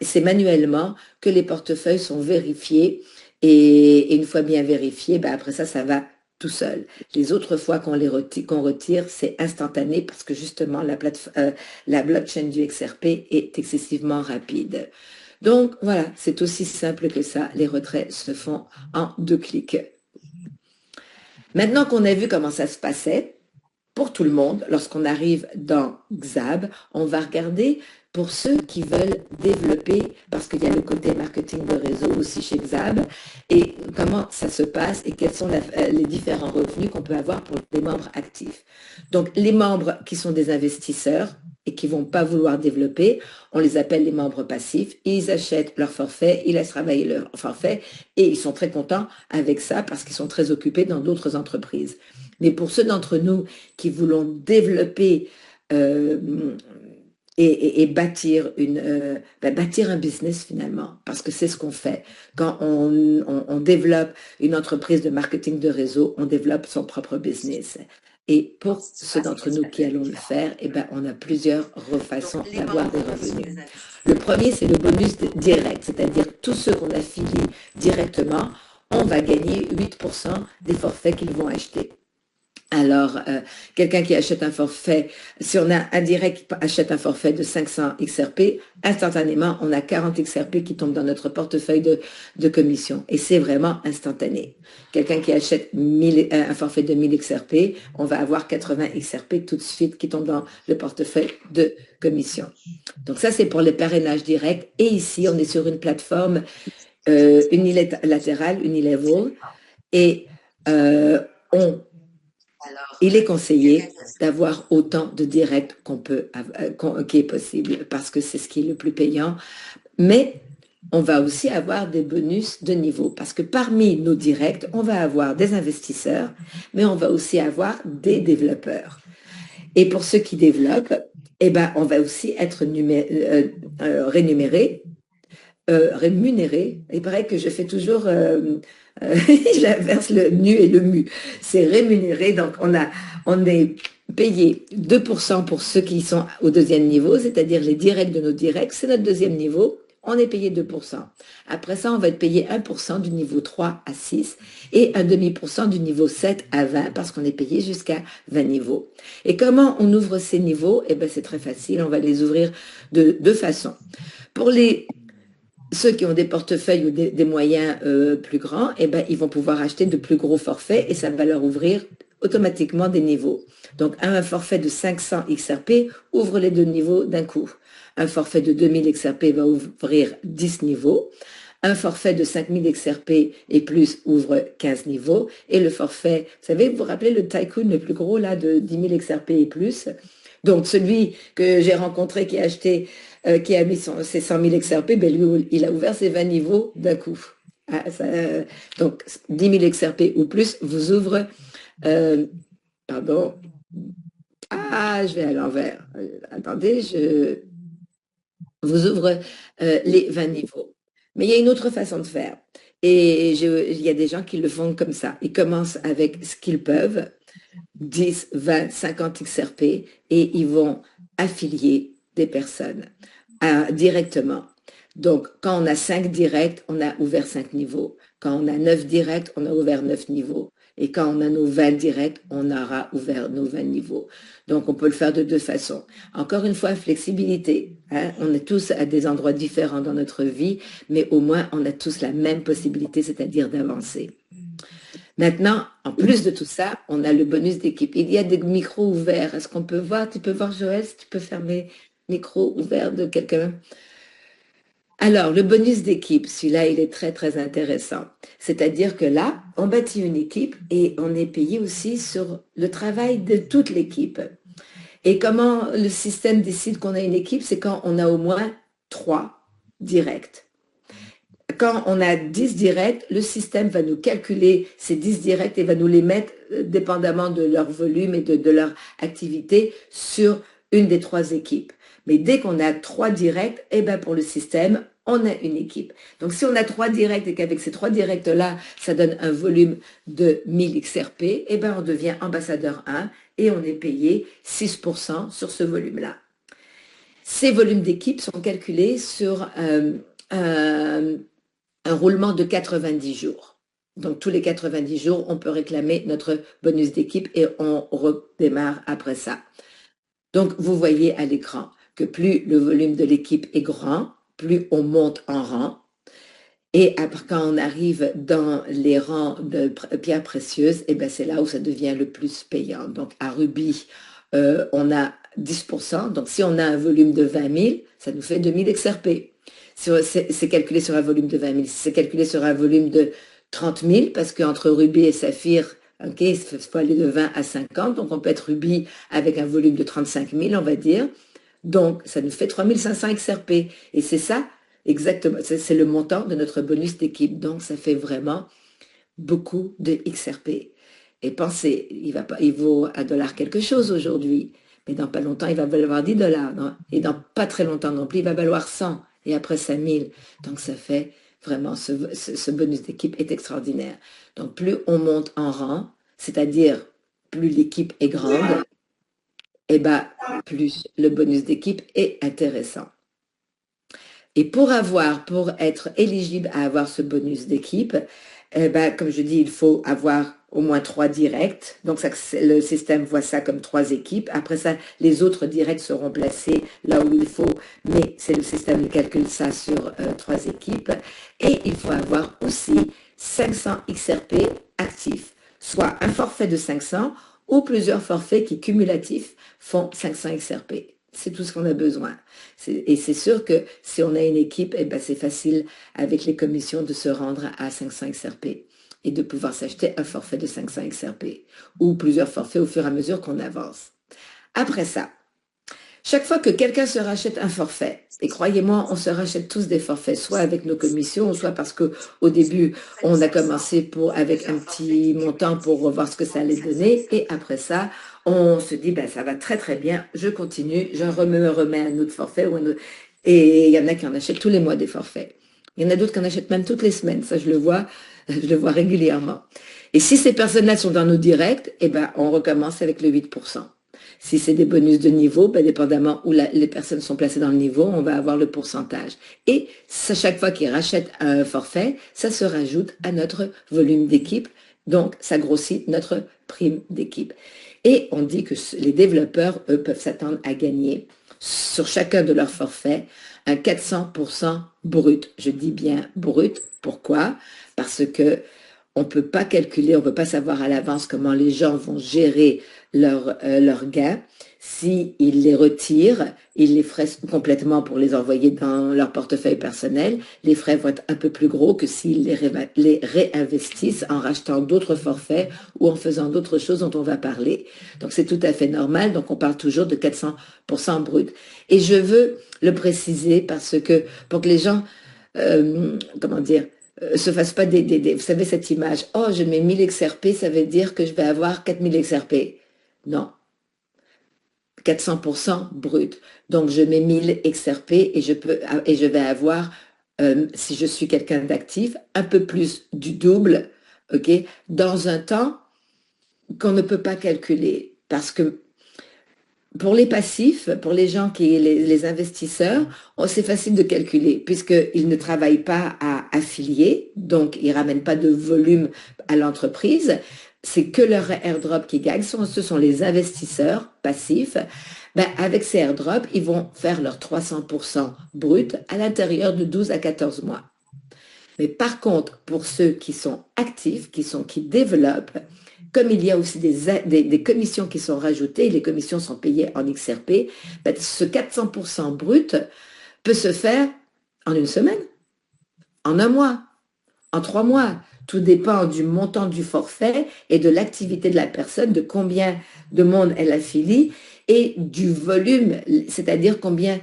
c'est manuellement que les portefeuilles sont vérifiés et une fois bien vérifiés, ben après ça va tout seul. Les autres fois qu'on retire, c'est instantané parce que justement la blockchain du XRP est excessivement rapide. Donc voilà, c'est aussi simple que ça. Les retraits se font en 2 clics. Maintenant qu'on a vu comment ça se passait, pour tout le monde, lorsqu'on arrive dans Xab, on va regarder pour ceux qui veulent développer, parce qu'il y a le côté marketing de réseau aussi chez Xab, et comment ça se passe et quels sont les différents revenus qu'on peut avoir pour les membres actifs. Donc, les membres qui sont des investisseurs et qui ne vont pas vouloir développer, on les appelle les membres passifs. Ils achètent leur forfait, ils laissent travailler leur forfait et ils sont très contents avec ça parce qu'ils sont très occupés dans d'autres entreprises. Mais pour ceux d'entre nous qui voulons développer et bâtir bâtir un business finalement, parce que c'est ce qu'on fait. Quand on développe une entreprise de marketing de réseau, on développe son propre business. Et pour ceux d'entre nous qui allons le faire, on a plusieurs façons d'avoir des revenus. Le premier, c'est le bonus direct, c'est-à-dire tous ceux qu'on affilie directement, on va gagner 8% des forfaits qu'ils vont acheter. Alors, quelqu'un qui achète un forfait, si on a un direct qui achète un forfait de 500 XRP, instantanément, on a 40 XRP qui tombent dans notre portefeuille de commission. Et c'est vraiment instantané. Quelqu'un qui achète un forfait de 1000 XRP, on va avoir 80 XRP tout de suite qui tombent dans le portefeuille de commission. Donc ça, c'est pour le parrainage direct. Et ici, on est sur une plateforme unilatérale, Unilevel, et il est conseillé d'avoir autant de directs qui est possible, parce que c'est ce qui est le plus payant. Mais on va aussi avoir des bonus de niveau, parce que parmi nos directs, on va avoir des investisseurs, mais on va aussi avoir des développeurs. Et pour ceux qui développent, on va aussi être rémunéré. Il paraît que je fais toujours... j'inverse le nu et le mu. C'est rémunéré, donc on est payé 2% pour ceux qui sont au deuxième niveau, c'est-à-dire les directs de nos directs, c'est notre deuxième niveau, on est payé 2%. Après ça, on va être payé 1% du niveau 3 à 6 et un demi% du niveau 7 à 20 parce qu'on est payé jusqu'à 20 niveaux. Et comment on ouvre ces niveaux? C'est très facile, on va les ouvrir de deux façons. Pour ceux qui ont des portefeuilles ou des moyens plus grands, ils vont pouvoir acheter de plus gros forfaits et ça va leur ouvrir automatiquement des niveaux. Donc, un forfait de 500 XRP ouvre les 2 niveaux d'un coup. Un forfait de 2000 XRP va ouvrir 10 niveaux. Un forfait de 5000 XRP et plus ouvre 15 niveaux. Et le forfait, vous vous rappelez le Tycoon le plus gros là de 10 000 XRP et plus? Donc, celui que j'ai rencontré qui a acheté qui a mis ses 100 000 XRP, lui, il a ouvert ses 20 niveaux d'un coup. Donc, 10 000 XRP ou plus vous ouvre, pardon, je vais à l'envers. Attendez, vous ouvre les 20 niveaux. Mais il y a une autre façon de faire. Et il y a des gens qui le font comme ça. Ils commencent avec ce qu'ils peuvent, 10, 20, 50 XRP, et ils vont affilier des personnes directement. Donc, quand on a 5 directs, on a ouvert 5 niveaux. Quand on a 9 directs, on a ouvert 9 niveaux. Et quand on a nos 20 directs, on aura ouvert nos 20 niveaux. Donc, on peut le faire de deux façons. Encore une fois, flexibilité. On est tous à des endroits différents dans notre vie, mais au moins, on a tous la même possibilité, c'est-à-dire d'avancer. Maintenant, en plus de tout ça, on a le bonus d'équipe. Il y a des micros ouverts. Est-ce qu'on peut voir? Tu peux voir, Joël, si tu peux fermer le micro ouvert de quelqu'un? Alors, le bonus d'équipe, celui-là, il est très, très intéressant. C'est-à-dire que là, on bâtit une équipe et on est payé aussi sur le travail de toute l'équipe. Et comment le système décide qu'on a une équipe? C'est quand on a au moins 3 directs. Quand on a 10 directs, le système va nous calculer ces 10 directs et va nous les mettre, dépendamment de leur volume et de leur activité, sur une des 3 équipes. Mais dès qu'on a 3 directs, pour le système, on a une équipe. Donc, si on a 3 directs et qu'avec ces 3 directs-là, ça donne un volume de 1000 XRP, on devient ambassadeur 1 et on est payé 6% sur ce volume-là. Ces volumes d'équipe sont calculés sur un roulement de 90 jours. Donc, tous les 90 jours, on peut réclamer notre bonus d'équipe et on redémarre après ça. Donc, vous voyez à l'écran que plus le volume de l'équipe est grand, plus on monte en rang. Et après, quand on arrive dans les rangs de pierres précieuses, c'est là où ça devient le plus payant. Donc, à Ruby, on a 10%. Donc, si on a un volume de 20 000, ça nous fait 2000 XRP. C'est calculé sur un volume de 20 000. C'est calculé sur un volume de 30 000, parce qu'entre Ruby et Saphir, il faut aller de 20 à 50. Donc, on peut être Ruby avec un volume de 35 000, on va dire. Donc, ça nous fait 3500 XRP. Et c'est ça, exactement, c'est le montant de notre bonus d'équipe. Donc, ça fait vraiment beaucoup de XRP. Et pensez, il vaut $1 quelque chose aujourd'hui. Mais dans pas longtemps, il va valoir 10 dollars. Et dans pas très longtemps non plus, il va valoir 100. Et après 5000. Donc ça fait vraiment, ce bonus d'équipe est extraordinaire. Donc plus on monte en rang, c'est-à-dire plus l'équipe est grande, et ben plus le bonus d'équipe est intéressant. Et pour être éligible à avoir ce bonus d'équipe, comme je dis, il faut avoir au moins 3 directs. Donc, le système voit ça comme 3 équipes. Après ça, les autres directs seront placés là où il faut, mais c'est le système qui calcule ça sur 3 équipes. Et il faut avoir aussi 500 XRP actifs, soit un forfait de 500 ou plusieurs forfaits qui cumulatifs font 500 XRP. C'est tout ce qu'on a besoin. Et c'est sûr que si on a une équipe, c'est facile avec les commissions de se rendre à 500 XRP et de pouvoir s'acheter un forfait de 500 XRP ou plusieurs forfaits au fur et à mesure qu'on avance. Après ça, chaque fois que quelqu'un se rachète un forfait, et croyez-moi, on se rachète tous des forfaits, soit avec nos commissions, soit parce qu'au début, on a commencé avec un petit montant pour voir ce que ça allait donner, et après ça, on se dit, ça va très très bien, je continue, je me remets un autre forfait, et il y en a qui en achètent tous les mois des forfaits. Il y en a d'autres qui en achètent même toutes les semaines, ça je le vois régulièrement. Et si ces personnes-là sont dans nos directs, on recommence avec le 8%. Si c'est des bonus de niveau, dépendamment où les personnes sont placées dans le niveau, on va avoir le pourcentage. Et chaque fois qu'ils rachètent un forfait, ça se rajoute à notre volume d'équipe. Donc, ça grossit notre prime d'équipe. Et on dit que les développeurs, eux, peuvent s'attendre à gagner sur chacun de leurs forfaits un 400% brut. Je dis bien brut. Pourquoi? Parce que on ne peut pas calculer, on ne peut pas savoir à l'avance comment les gens vont gérer leurs gains. S'ils les retirent, ils les feraient complètement pour les envoyer dans leur portefeuille personnel. Les frais vont être un peu plus gros que s'ils les réinvestissent en rachetant d'autres forfaits ou en faisant d'autres choses dont on va parler. Donc c'est tout à fait normal. Donc on parle toujours de 400% brut. Et je veux le préciser parce que pour que les gens, se fasse pas vous savez cette image, oh je mets 1000 XRP, ça veut dire que je vais avoir 4000 XRP. Non, 400% brut. Donc je mets 1000 XRP et je vais avoir, si je suis quelqu'un d'actif, un peu plus du double, ok, dans un temps qu'on ne peut pas calculer. Parce que pour les passifs, pour les gens les investisseurs, c'est facile de calculer puisqu'ils ne travaillent pas à affilier, donc ils ne ramènent pas de volume à l'entreprise. C'est que leur airdrop qui gagne, ce sont les investisseurs passifs. Avec ces airdrops, ils vont faire leur 300% brut à l'intérieur de 12 à 14 mois. Mais par contre, pour ceux qui sont actifs, qui développent, comme il y a aussi des commissions qui sont rajoutées, les commissions sont payées en XRP, ce 400% brut peut se faire en une semaine, en un mois, en 3 mois. Tout dépend du montant du forfait et de l'activité de la personne, de combien de monde elle affilie et du volume, c'est-à-dire combien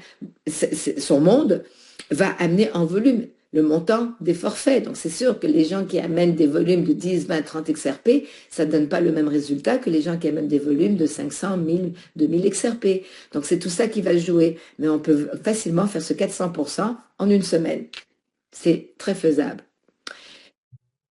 son monde va amener en volume. Le montant des forfaits. Donc, c'est sûr que les gens qui amènent des volumes de 10, 20, 30 XRP, ça ne donne pas le même résultat que les gens qui amènent des volumes de 500, 1000, 2000 XRP. Donc, c'est tout ça qui va jouer. Mais on peut facilement faire ce 400% en une semaine. C'est très faisable.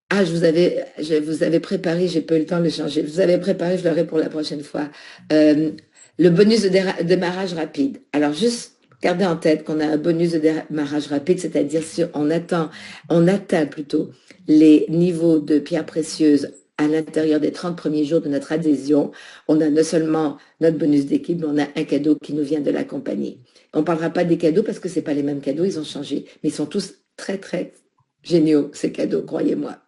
Ah, je vous avais préparé, j'ai pas eu le temps de le changer. Je vous avais préparé, je l'aurai pour la prochaine fois. Le bonus de démarrage rapide. Alors, juste gardez en tête qu'on a un bonus de démarrage rapide, c'est-à-dire si on atteint plutôt les niveaux de pierres précieuses à l'intérieur des 30 premiers jours de notre adhésion, on a non seulement notre bonus d'équipe, mais on a un cadeau qui nous vient de la compagnie. On ne parlera pas des cadeaux parce que ce n'est pas les mêmes cadeaux, ils ont changé, mais ils sont tous très, très géniaux, ces cadeaux, croyez-moi.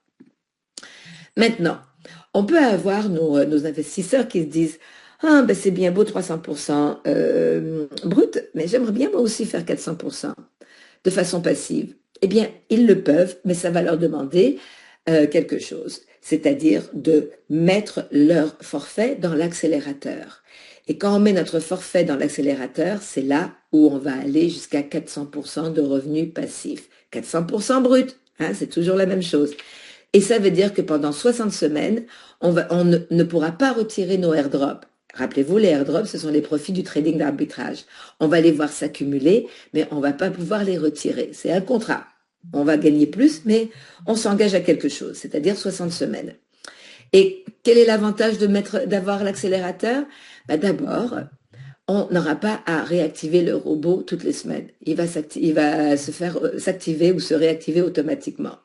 Maintenant, on peut avoir nos investisseurs qui se disent « Ah, c'est bien beau 300% brut, mais j'aimerais bien moi aussi faire 400% de façon passive. » Eh bien, ils le peuvent, mais ça va leur demander quelque chose, c'est-à-dire de mettre leur forfait dans l'accélérateur. Et quand on met notre forfait dans l'accélérateur, c'est là où on va aller jusqu'à 400% de revenus passifs. 400% brut, c'est toujours la même chose. Et ça veut dire que pendant 60 semaines, on ne pourra pas retirer nos airdrops. Rappelez-vous, les airdrops, ce sont les profits du trading d'arbitrage. On va les voir s'accumuler, mais on ne va pas pouvoir les retirer. C'est un contrat. On va gagner plus, mais on s'engage à quelque chose, c'est-à-dire 60 semaines. Et quel est l'avantage d'avoir l'accélérateur? D'abord, on n'aura pas à réactiver le robot toutes les semaines. Il va se faire s'activer ou se réactiver automatiquement.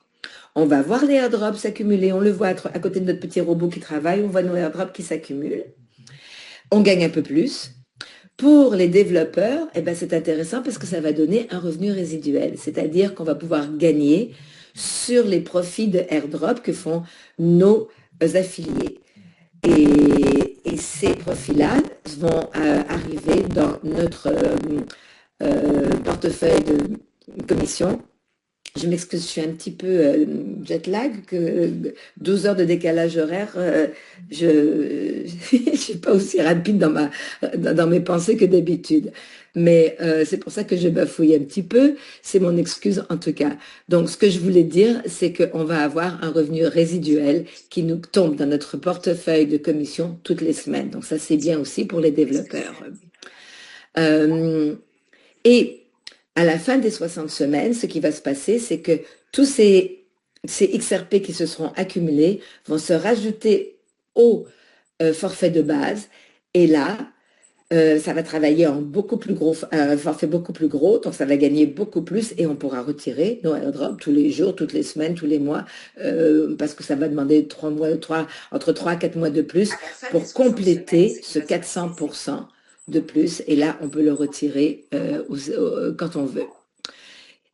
On va voir les airdrops s'accumuler, on le voit à côté de notre petit robot qui travaille, on voit nos airdrops qui s'accumulent. On gagne un peu plus. Pour les développeurs, c'est intéressant parce que ça va donner un revenu résiduel, c'est-à-dire qu'on va pouvoir gagner sur les profits de airdrop que font nos affiliés. Et ces profits-là vont arriver dans notre portefeuille de commission. Je m'excuse, je suis un petit peu jet lag, que 12 heures de décalage horaire, je ne suis pas aussi rapide dans mes pensées que d'habitude. Mais c'est pour ça que je bafouille un petit peu, c'est mon excuse en tout cas. Donc ce que je voulais dire, c'est qu'on va avoir un revenu résiduel qui nous tombe dans notre portefeuille de commission toutes les semaines. Donc ça c'est bien aussi pour les développeurs. Et à la fin des 60 semaines, ce qui va se passer, c'est que tous ces XRP qui se seront accumulés vont se rajouter au forfait de base. Et là, ça va travailler en beaucoup plus gros, un forfait beaucoup plus gros, donc ça va gagner beaucoup plus et on pourra retirer nos airdrops tous les jours, toutes les semaines, tous les mois, parce que ça va demander entre 3 et 4 mois de plus pour compléter ce 400% de plus, et là, on peut le retirer quand on veut.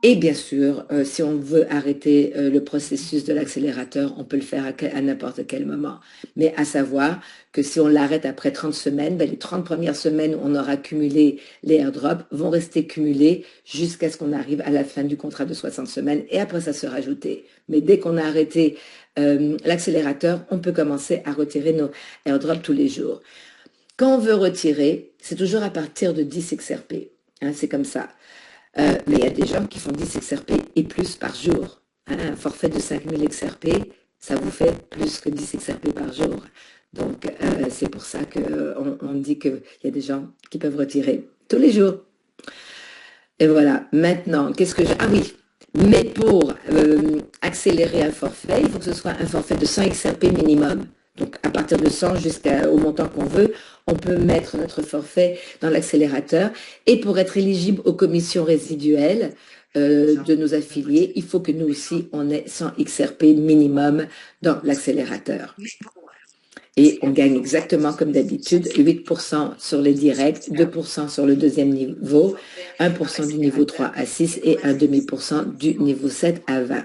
Et bien sûr, si on veut arrêter le processus de l'accélérateur, on peut le faire à n'importe quel moment. Mais à savoir que si on l'arrête après 30 semaines, les 30 premières semaines où on aura cumulé les airdrops vont rester cumulés jusqu'à ce qu'on arrive à la fin du contrat de 60 semaines, et après ça se rajouter. Mais dès qu'on a arrêté l'accélérateur, on peut commencer à retirer nos airdrops tous les jours. Quand on veut retirer, c'est toujours à partir de 10 XRP. Hein, c'est comme ça. Mais il y a des gens qui font 10 XRP et plus par jour. Hein, un forfait de 5000 XRP, ça vous fait plus que 10 XRP par jour. Donc, c'est pour ça qu'on dit qu'il y a des gens qui peuvent retirer tous les jours. Et voilà. Maintenant, qu'est-ce que j'ai... Ah oui, mais pour accélérer un forfait, il faut que ce soit un forfait de 100 XRP minimum. Donc, à partir de 100 jusqu'au montant qu'on veut, on peut mettre notre forfait dans l'accélérateur. Et pour être éligible aux commissions résiduelles de nos affiliés, il faut que nous aussi, on ait 100 XRP minimum dans l'accélérateur. Et on gagne exactement comme d'habitude, 8% sur les directs, 2% sur le deuxième niveau, 1% du niveau 3 à 6 et 1,5% du niveau 7 à 20.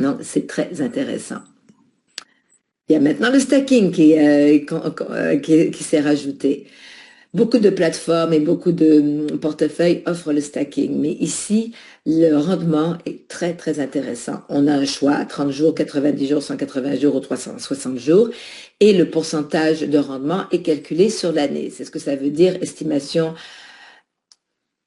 Donc, c'est très intéressant. Il y a maintenant le stacking qui s'est rajouté. Beaucoup de plateformes et beaucoup de portefeuilles offrent le stacking, mais ici, le rendement est très, très intéressant. On a un choix, 30 jours, 90 jours, 180 jours ou 360 jours, et le pourcentage de rendement est calculé sur l'année. C'est ce que ça veut dire, estimation,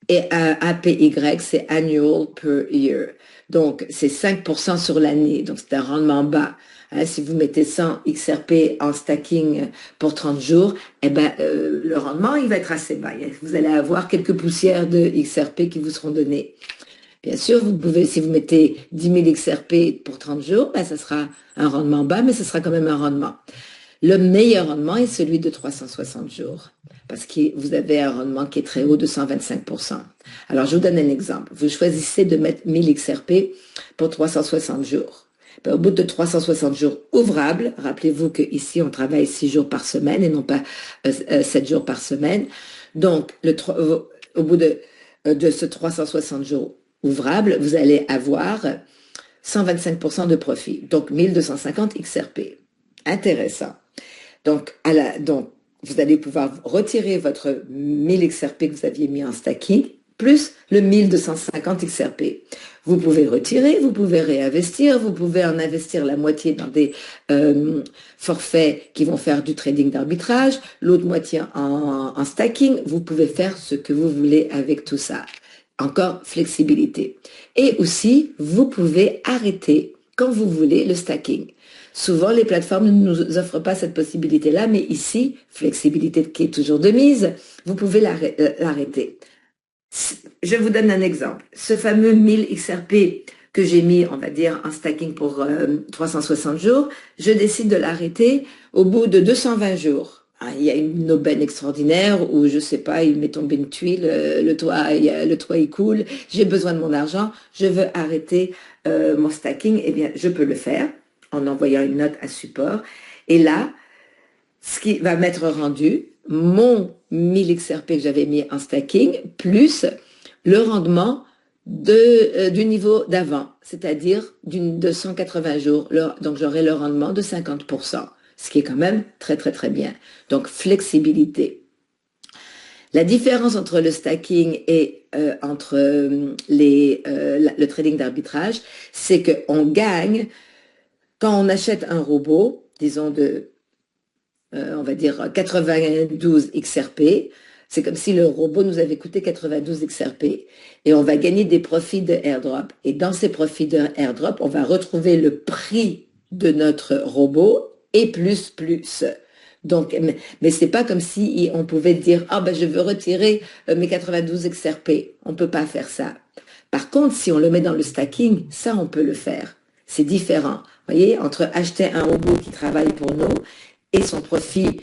et APY, c'est Annual Per Year. Donc, c'est 5% sur l'année, donc c'est un rendement bas. Hein, si vous mettez 100 XRP en stacking pour 30 jours, le rendement, il va être assez bas. Vous allez avoir quelques poussières de XRP qui vous seront données. Bien sûr, vous pouvez, si vous mettez 10 000 XRP pour 30 jours, ça sera un rendement bas, mais ce sera quand même un rendement. Le meilleur rendement est celui de 360 jours, parce que vous avez un rendement qui est très haut de 125%. Alors, je vous donne un exemple. Vous choisissez de mettre 1000 XRP pour 360 jours. Au bout de 360 jours ouvrables, rappelez-vous qu'ici, on travaille 6 jours par semaine et non pas 7 jours par semaine. Donc, au bout de ce 360 jours ouvrables, vous allez avoir 125% de profit, donc 1250 XRP. Intéressant. Donc, vous allez pouvoir retirer votre 1000 XRP que vous aviez mis en stacking, plus le 1250 XRP. Vous pouvez retirer, vous pouvez réinvestir, vous pouvez en investir la moitié dans des forfaits qui vont faire du trading d'arbitrage, l'autre moitié en stacking. Vous pouvez faire ce que vous voulez avec tout ça. Encore flexibilité. Et aussi, vous pouvez arrêter quand vous voulez le stacking. Souvent, les plateformes ne nous offrent pas cette possibilité-là, mais ici, flexibilité qui est toujours de mise, vous pouvez l'arrêter. Je vous donne un exemple. Ce fameux 1000 XRP que j'ai mis, on va dire, en stacking pour 360 jours, je décide de l'arrêter au bout de 220 jours. Il y a une aubaine extraordinaire où, je sais pas, il m'est tombé une tuile, le toit il coule, j'ai besoin de mon argent, je veux arrêter mon stacking, eh bien, je peux le faire en envoyant une note à support. Et là, ce qui va m'être rendu, mon 1000 XRP que j'avais mis en stacking, plus le rendement du niveau d'avant, c'est-à-dire de 180 jours. Donc, j'aurai le rendement de 50%, ce qui est quand même très, très, très bien. Donc, flexibilité. La différence entre le stacking et entre le trading d'arbitrage, c'est qu'on gagne quand on achète un robot, disons on va dire 92 XRP, c'est comme si le robot nous avait coûté 92 XRP. Et on va gagner des profits de airdrop. Et dans ces profits de airdrop, on va retrouver le prix de notre robot et plus. Donc, mais c'est pas comme si on pouvait dire, je veux retirer mes 92 XRP. On peut pas faire ça. Par contre, si on le met dans le stacking, ça, on peut le faire. C'est différent. Vous voyez, entre acheter un robot qui travaille pour nous et son profit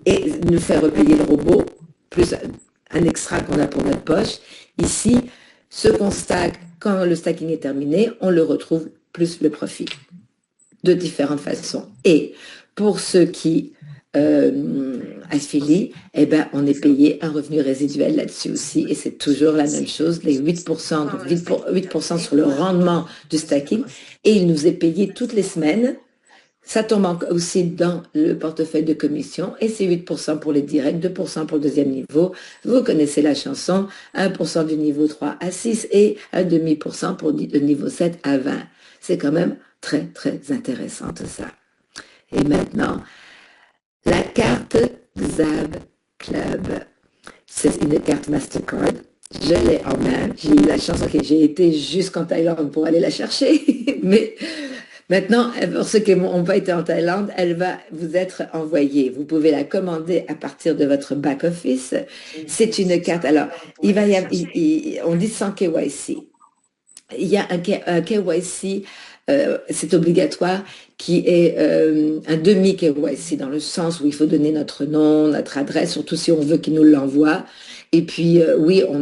et nous faire repayer le robot, plus un extra qu'on a pour notre poche. Ici, ce qu'on stack, quand le stacking est terminé, on le retrouve plus le profit. De différentes façons. Et pour ceux qui affilient, on est payé un revenu résiduel là-dessus aussi. Et c'est toujours la même chose, les 8%, donc 8% sur le rendement du stacking. Et il nous est payé toutes les semaines. Ça tombe aussi dans le portefeuille de commission et c'est 8% pour les directs, 2% pour le deuxième niveau. Vous connaissez la chanson, 1% du niveau 3 à 6 et 1,5% pour le niveau 7 à 20. C'est quand même très, très intéressant tout ça. Et maintenant, la carte Xab Club. C'est une carte Mastercard. Je l'ai en main. J'ai eu la chance, j'ai été jusqu'en Thaïlande pour aller la chercher, mais maintenant, pour ceux qui n'ont pas été en Thaïlande, elle va vous être envoyée. Vous pouvez la commander à partir de votre back-office. C'est une carte. Alors, il va y avoir, on dit sans KYC. Il y a un KYC, c'est obligatoire, qui est un demi-KYC, dans le sens où il faut donner notre nom, notre adresse, surtout si on veut qu'il nous l'envoie. Et puis, oui, on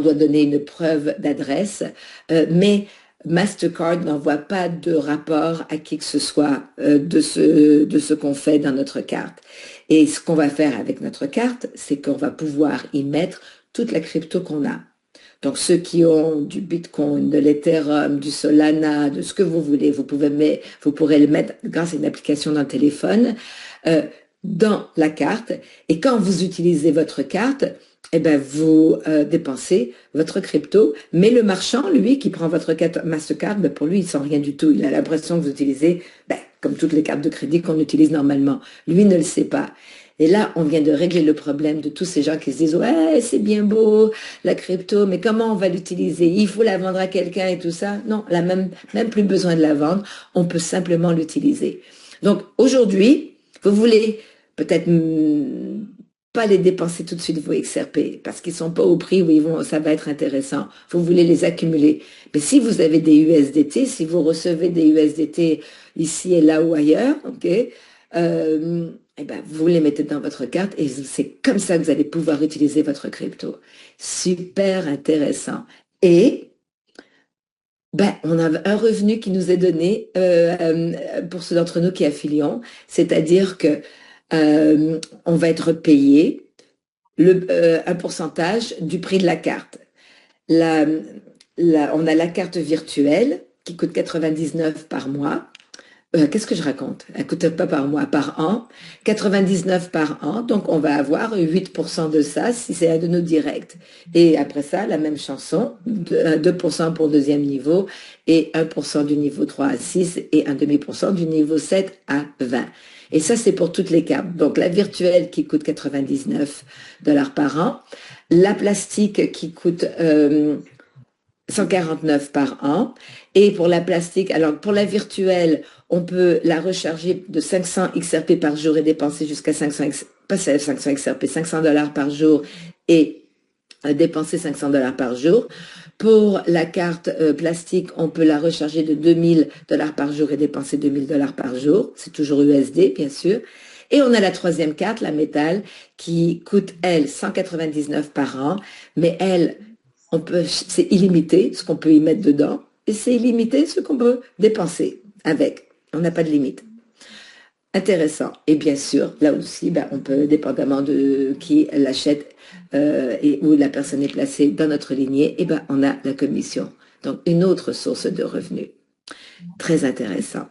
doit donner une preuve d'adresse, mais Mastercard n'envoie pas de rapport à qui que ce soit de ce qu'on fait dans notre carte. Et ce qu'on va faire avec notre carte, c'est qu'on va pouvoir y mettre toute la crypto qu'on a. Donc, ceux qui ont du Bitcoin, de l'Ethereum, du Solana, de ce que vous voulez, vous pourrez le mettre grâce à une application dans le téléphone dans la carte. Et quand vous utilisez votre carte, vous dépensez votre crypto, mais le marchand, lui, qui prend votre carte Mastercard, pour lui, il sent rien du tout. Il a l'impression que vous utilisez, comme toutes les cartes de crédit qu'on utilise normalement. Lui ne le sait pas. Et là, on vient de régler le problème de tous ces gens qui se disent « Ouais, c'est bien beau, la crypto, mais comment on va l'utiliser? Il faut la vendre à quelqu'un et tout ça. » Non, là, même plus besoin de la vendre. On peut simplement l'utiliser. Donc, aujourd'hui, vous voulez peut-être pas les dépenser tout de suite, vos XRP, parce qu'ils sont pas au prix où ça va être intéressant. Vous voulez les accumuler. Mais si vous avez des USDT, si vous recevez des USDT ici et là ou ailleurs, vous les mettez dans votre carte et c'est comme ça que vous allez pouvoir utiliser votre crypto. Super intéressant. Et on a un revenu qui nous est donné pour ceux d'entre nous qui affilions, c'est-à-dire que on va être payé un pourcentage du prix de la carte. On a la carte virtuelle qui coûte 99 par mois. Qu'est-ce que je raconte? Elle coûte pas par mois, par an. 99 par an, donc on va avoir 8% de ça si c'est un de nos directs. Et après ça, la même chanson, 2% pour le deuxième niveau et 1% du niveau 3 à 6 et 1,5% du niveau 7 à 20. Et ça, c'est pour toutes les cartes. Donc, la virtuelle qui coûte 99 $ par an, la plastique qui coûte 149 par an. Et pour la plastique, alors pour la virtuelle, on peut la recharger de 500 XRP par jour et dépenser jusqu'à 500 XRP, 500 dollars par jour et dépenser 500 dollars par jour. Pour la carte plastique, on peut la recharger de 2000 dollars par jour et dépenser 2000 dollars par jour. C'est toujours USD, bien sûr. Et on a la troisième carte, la métal, qui coûte, elle, 199 par an, mais elle, c'est illimité ce qu'on peut y mettre dedans, et c'est illimité ce qu'on peut dépenser avec. On n'a pas de limite. Intéressant. Et bien sûr, là aussi, on peut, dépendamment de qui l'achète et où la personne est placée dans notre lignée, on a la commission. Donc, une autre source de revenus. Très intéressant.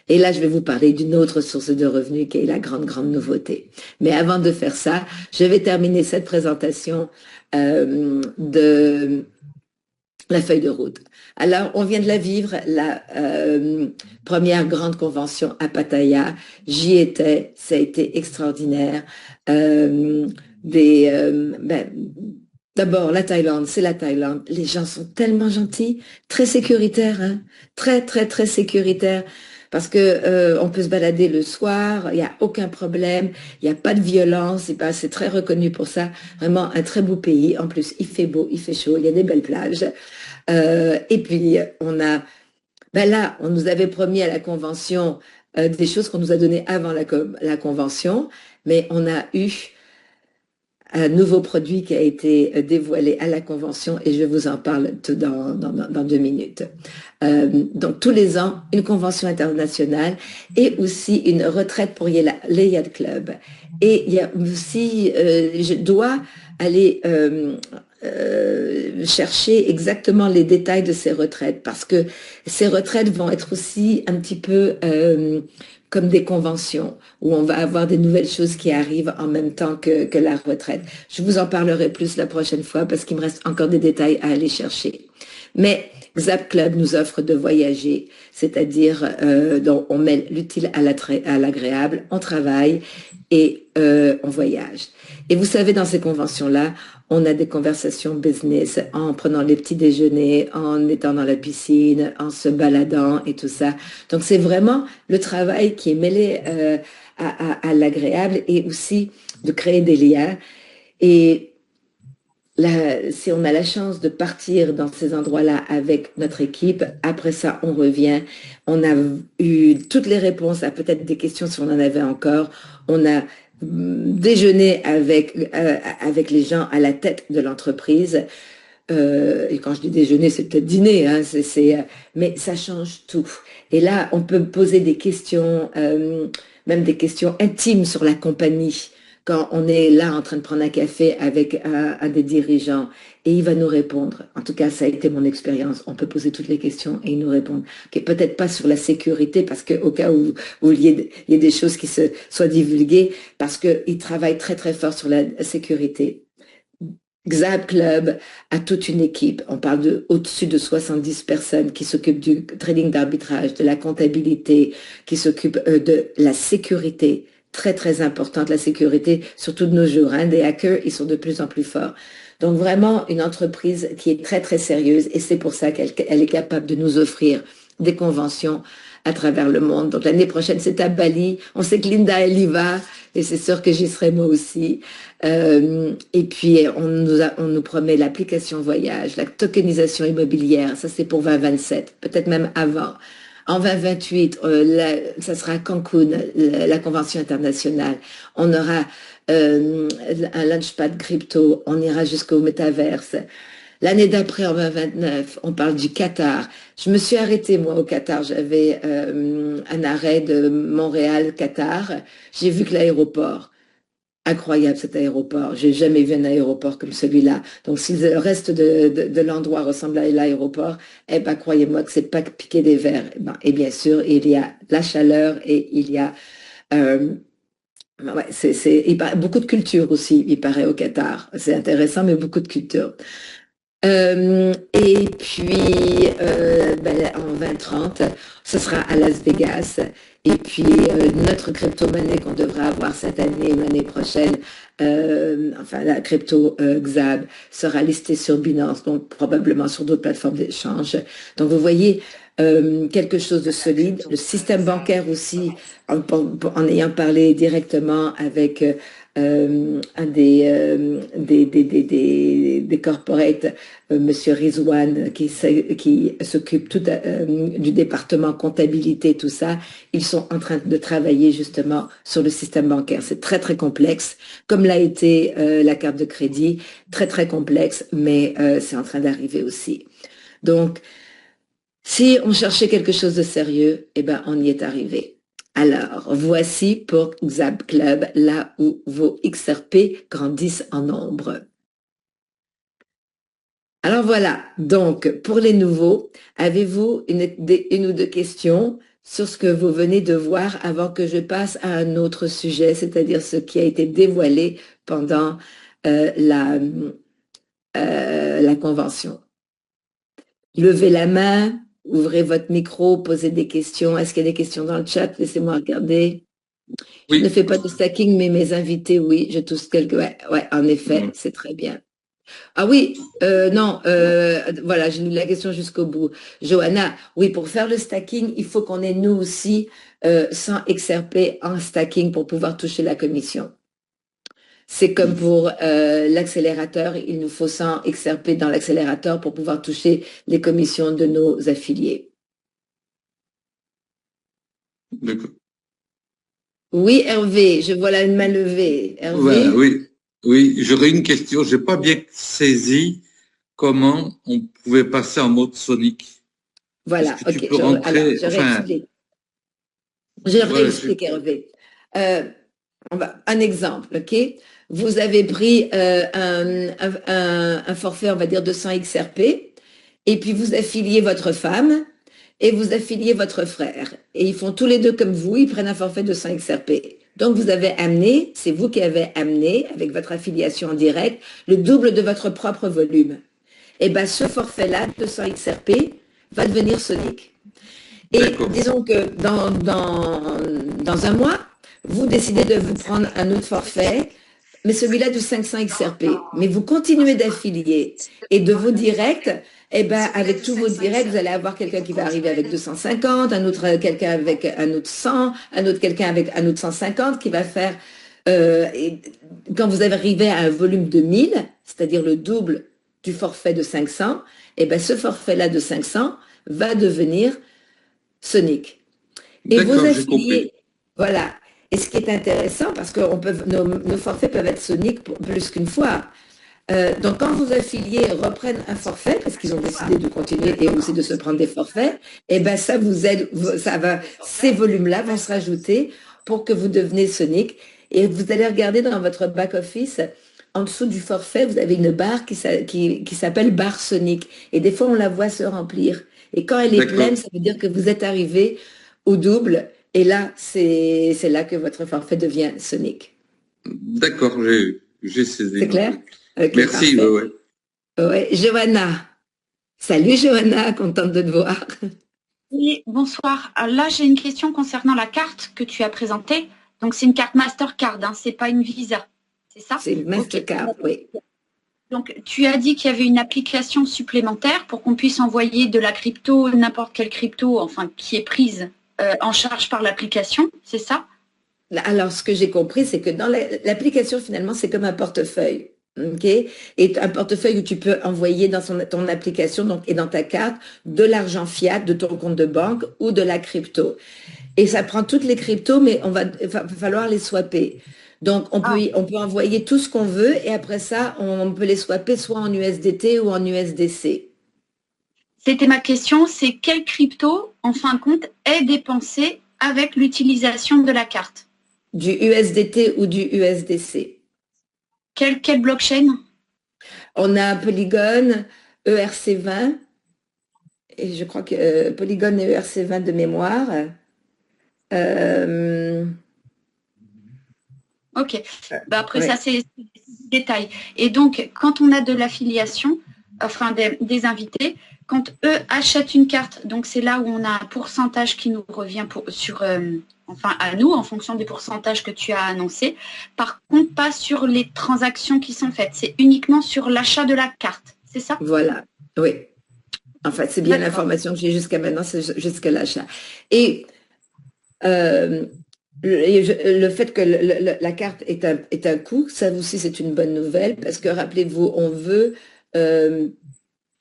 Et là, je vais vous parler d'une autre source de revenus qui est la grande, grande nouveauté. Mais avant de faire ça, je vais terminer cette présentation de la feuille de route. Alors, on vient de la vivre, la première grande convention à Pattaya. J'y étais, ça a été extraordinaire. D'abord, la Thaïlande, c'est la Thaïlande. Les gens sont tellement gentils, très sécuritaires, hein, très, très, très sécuritaires. Parce que on peut se balader le soir, il n'y a aucun problème, il n'y a pas de violence, c'est très reconnu pour ça. Vraiment un très beau pays. En plus, il fait beau, il fait chaud, il y a des belles plages. Et puis, on a... là, on nous avait promis à la convention des choses qu'on nous a données avant la convention, mais on a eu un nouveau produit qui a été dévoilé à la convention et je vous en parle dans 2 minutes. Donc, tous les ans, une convention internationale et aussi une retraite pour les Yacht Club. Et il y a aussi, je dois aller chercher exactement les détails de ces retraites parce que ces retraites vont être aussi un petit peu comme des conventions où on va avoir des nouvelles choses qui arrivent en même temps que la retraite. Je vous en parlerai plus la prochaine fois parce qu'il me reste encore des détails à aller chercher. Mais Xap Club nous offre de voyager, c'est-à-dire on met l'utile à l'agréable, on travaille et on voyage. Et vous savez, dans ces conventions-là, on a des conversations business en prenant les petits déjeuners, en étant dans la piscine, en se baladant et tout ça. Donc, c'est vraiment le travail qui est mêlé à l'agréable et aussi de créer des liens. Et là, si on a la chance de partir dans ces endroits-là avec notre équipe, après ça, on revient. On a eu toutes les réponses à peut-être des questions si on en avait encore. On a déjeuner avec les gens à la tête de l'entreprise. Et quand je dis déjeuner, c'est peut-être dîner, hein, mais ça change tout. Et là, on peut poser des questions, même des questions intimes sur la compagnie. Quand on est là en train de prendre un café avec un des dirigeants et il va nous répondre. En tout cas, ça a été mon expérience. On peut poser toutes les questions et il nous répond. Okay, peut-être pas sur la sécurité parce qu'au cas où il y ait des choses qui soient divulguées parce qu'il travaille très très fort sur la sécurité. Xap Club a toute une équipe. On parle de au-dessus de 70 personnes qui s'occupent du trading d'arbitrage, de la comptabilité, qui s'occupent de la sécurité. Très, très importante, la sécurité, surtout de nos jours. Hein, des hackers, ils sont de plus en plus forts. Donc, vraiment, une entreprise qui est très, très sérieuse et c'est pour ça qu'elle est capable de nous offrir des conventions à travers le monde. Donc, l'année prochaine, c'est à Bali. On sait que Linda, elle y va et c'est sûr que j'y serai moi aussi. Et puis, on nous promet l'application voyage, la tokenisation immobilière. Ça, c'est pour 2027, peut-être même avant. En 2028, ça sera à Cancun, la convention internationale. On aura un launchpad crypto, on ira jusqu'au métaverse. L'année d'après, en 2029, on parle du Qatar. Je me suis arrêtée, moi, au Qatar. J'avais un arrêt de Montréal-Qatar. J'ai vu que l'aéroport, incroyable cet aéroport. J'ai jamais vu un aéroport comme celui-là. Donc, si le reste de l'endroit ressemble à l'aéroport, croyez-moi que c'est pas piquer des verres. Et bien sûr, il y a la chaleur et il y a beaucoup de culture aussi, il paraît, au Qatar. C'est intéressant, mais beaucoup de culture. Et puis, en 2030, ce sera à Las Vegas. Et puis, notre crypto-monnaie qu'on devrait avoir cette année ou l'année prochaine, la crypto XAB, sera listée sur Binance, donc probablement sur d'autres plateformes d'échange. Donc, vous voyez, quelque chose de solide. Le système bancaire aussi, en ayant parlé directement avec un des corporates, Monsieur Rizwan, qui s'occupe du département comptabilité, tout ça, ils sont en train de travailler justement sur le système bancaire. C'est très, très complexe, comme l'a été la carte de crédit, très, très complexe, mais c'est en train d'arriver aussi. Donc, si on cherchait quelque chose de sérieux, eh ben, on y est arrivé. Alors, voici pour Xab Club, là où vos XRP grandissent en nombre. Alors voilà, donc pour les nouveaux, avez-vous une ou deux questions sur ce que vous venez de voir avant que je passe à un autre sujet, c'est-à-dire ce qui a été dévoilé pendant la convention? Levez la main, ouvrez votre micro, posez des questions. Est-ce qu'il y a des questions dans le chat? Laissez-moi regarder. Oui. Je ne fais pas de stacking, mais mes invités, oui, je touche quelques... Ouais, en effet, c'est très bien. Ah oui, non, voilà, j'ai lu la question jusqu'au bout. Johanna, oui, pour faire le stacking, il faut qu'on ait nous aussi 100 XRP en stacking pour pouvoir toucher la commission. C'est comme pour l'accélérateur, il nous faut 100 XRP dans l'accélérateur pour pouvoir toucher les commissions de nos affiliés. D'accord. Oui, Hervé, je vois là une main levée. Hervé? Voilà, oui, j'aurais une question. J'ai pas bien saisi comment on pouvait passer en mode Sonic. Voilà, ok. je réexplique. Je réexplique, Hervé. Un exemple, ok? Vous avez pris un forfait, on va dire, de 100 XRP, et puis vous affiliez votre femme et vous affiliez votre frère. Et ils font tous les deux comme vous, ils prennent un forfait de 100 XRP. Donc vous avez amené, c'est vous qui avez amené, avec votre affiliation en direct, le double de votre propre volume. Et bien ce forfait-là, de 100 XRP, va devenir Sonic. Et disons que dans un mois, vous décidez de vous prendre un autre forfait, mais celui-là de 500 XRP. Mais vous continuez d'affilier. Et de vos directs, eh ben, avec tous vos directs, vous allez avoir quelqu'un qui va arriver avec 250, un autre quelqu'un avec un autre 100, un autre quelqu'un avec un autre 150 qui va faire... quand vous arrivez à un volume de 1000, c'est-à-dire le double du forfait de 500, eh ben, ce forfait-là de 500 va devenir Sonic. Et vos affiliés, voilà. Et ce qui est intéressant, parce que nos forfaits peuvent être Sonic plus qu'une fois. Donc, quand vos affiliés reprennent un forfait, parce qu'ils ont décidé de continuer et aussi de se prendre des forfaits, eh ben ça vous aide, ces volumes-là vont se rajouter pour que vous deveniez Sonic. Et vous allez regarder dans votre back-office, en dessous du forfait, vous avez une barre qui s'appelle barre Sonic. Et des fois, on la voit se remplir. Et quand elle est pleine, ça veut dire que vous êtes arrivé au double. Et là, c'est là que votre forfait devient Sonic. D'accord, j'ai saisi. C'est clair? Okay, merci, ouais. Johanna. Salut Johanna, contente de te voir. Oui, bonsoir. Là, j'ai une question concernant la carte que tu as présentée. Donc, c'est une carte Mastercard, hein, c'est pas une Visa, c'est ça? C'est une Mastercard, oui. Donc, tu as dit qu'il y avait une application supplémentaire pour qu'on puisse envoyer de la crypto, n'importe quelle crypto, enfin, qui est prise en charge par l'application, c'est ça? Alors, ce que j'ai compris, c'est que dans l'application, finalement, c'est comme un portefeuille. Okay? Et un portefeuille où tu peux envoyer dans ton application donc, et dans ta carte de l'argent fiat de ton compte de banque ou de la crypto. Et ça prend toutes les cryptos, mais il va falloir les swapper. Donc, on peut envoyer tout ce qu'on veut et après ça, on peut les swapper soit en USDT ou en USDC. C'était ma question, c'est quelle crypto, en fin de compte, est dépensée avec l'utilisation de la carte? Du USDT ou du USDC. Quelle blockchain? On a Polygon, ERC20, et je crois que Polygon et ERC20 de mémoire. Ok, bah après ça c'est des détails. Et donc quand on a de l'affiliation, enfin des invités, quand eux achètent une carte, donc c'est là où on a un pourcentage qui nous revient enfin à nous en fonction des pourcentages que tu as annoncés. Par contre, pas sur les transactions qui sont faites, c'est uniquement sur l'achat de la carte, c'est ça? Voilà, oui. En fait, c'est bien D'accord. l'information que j'ai jusqu'à maintenant, c'est jusqu'à l'achat. Et le fait que la carte est un coût, ça aussi c'est une bonne nouvelle parce que rappelez-vous, on veut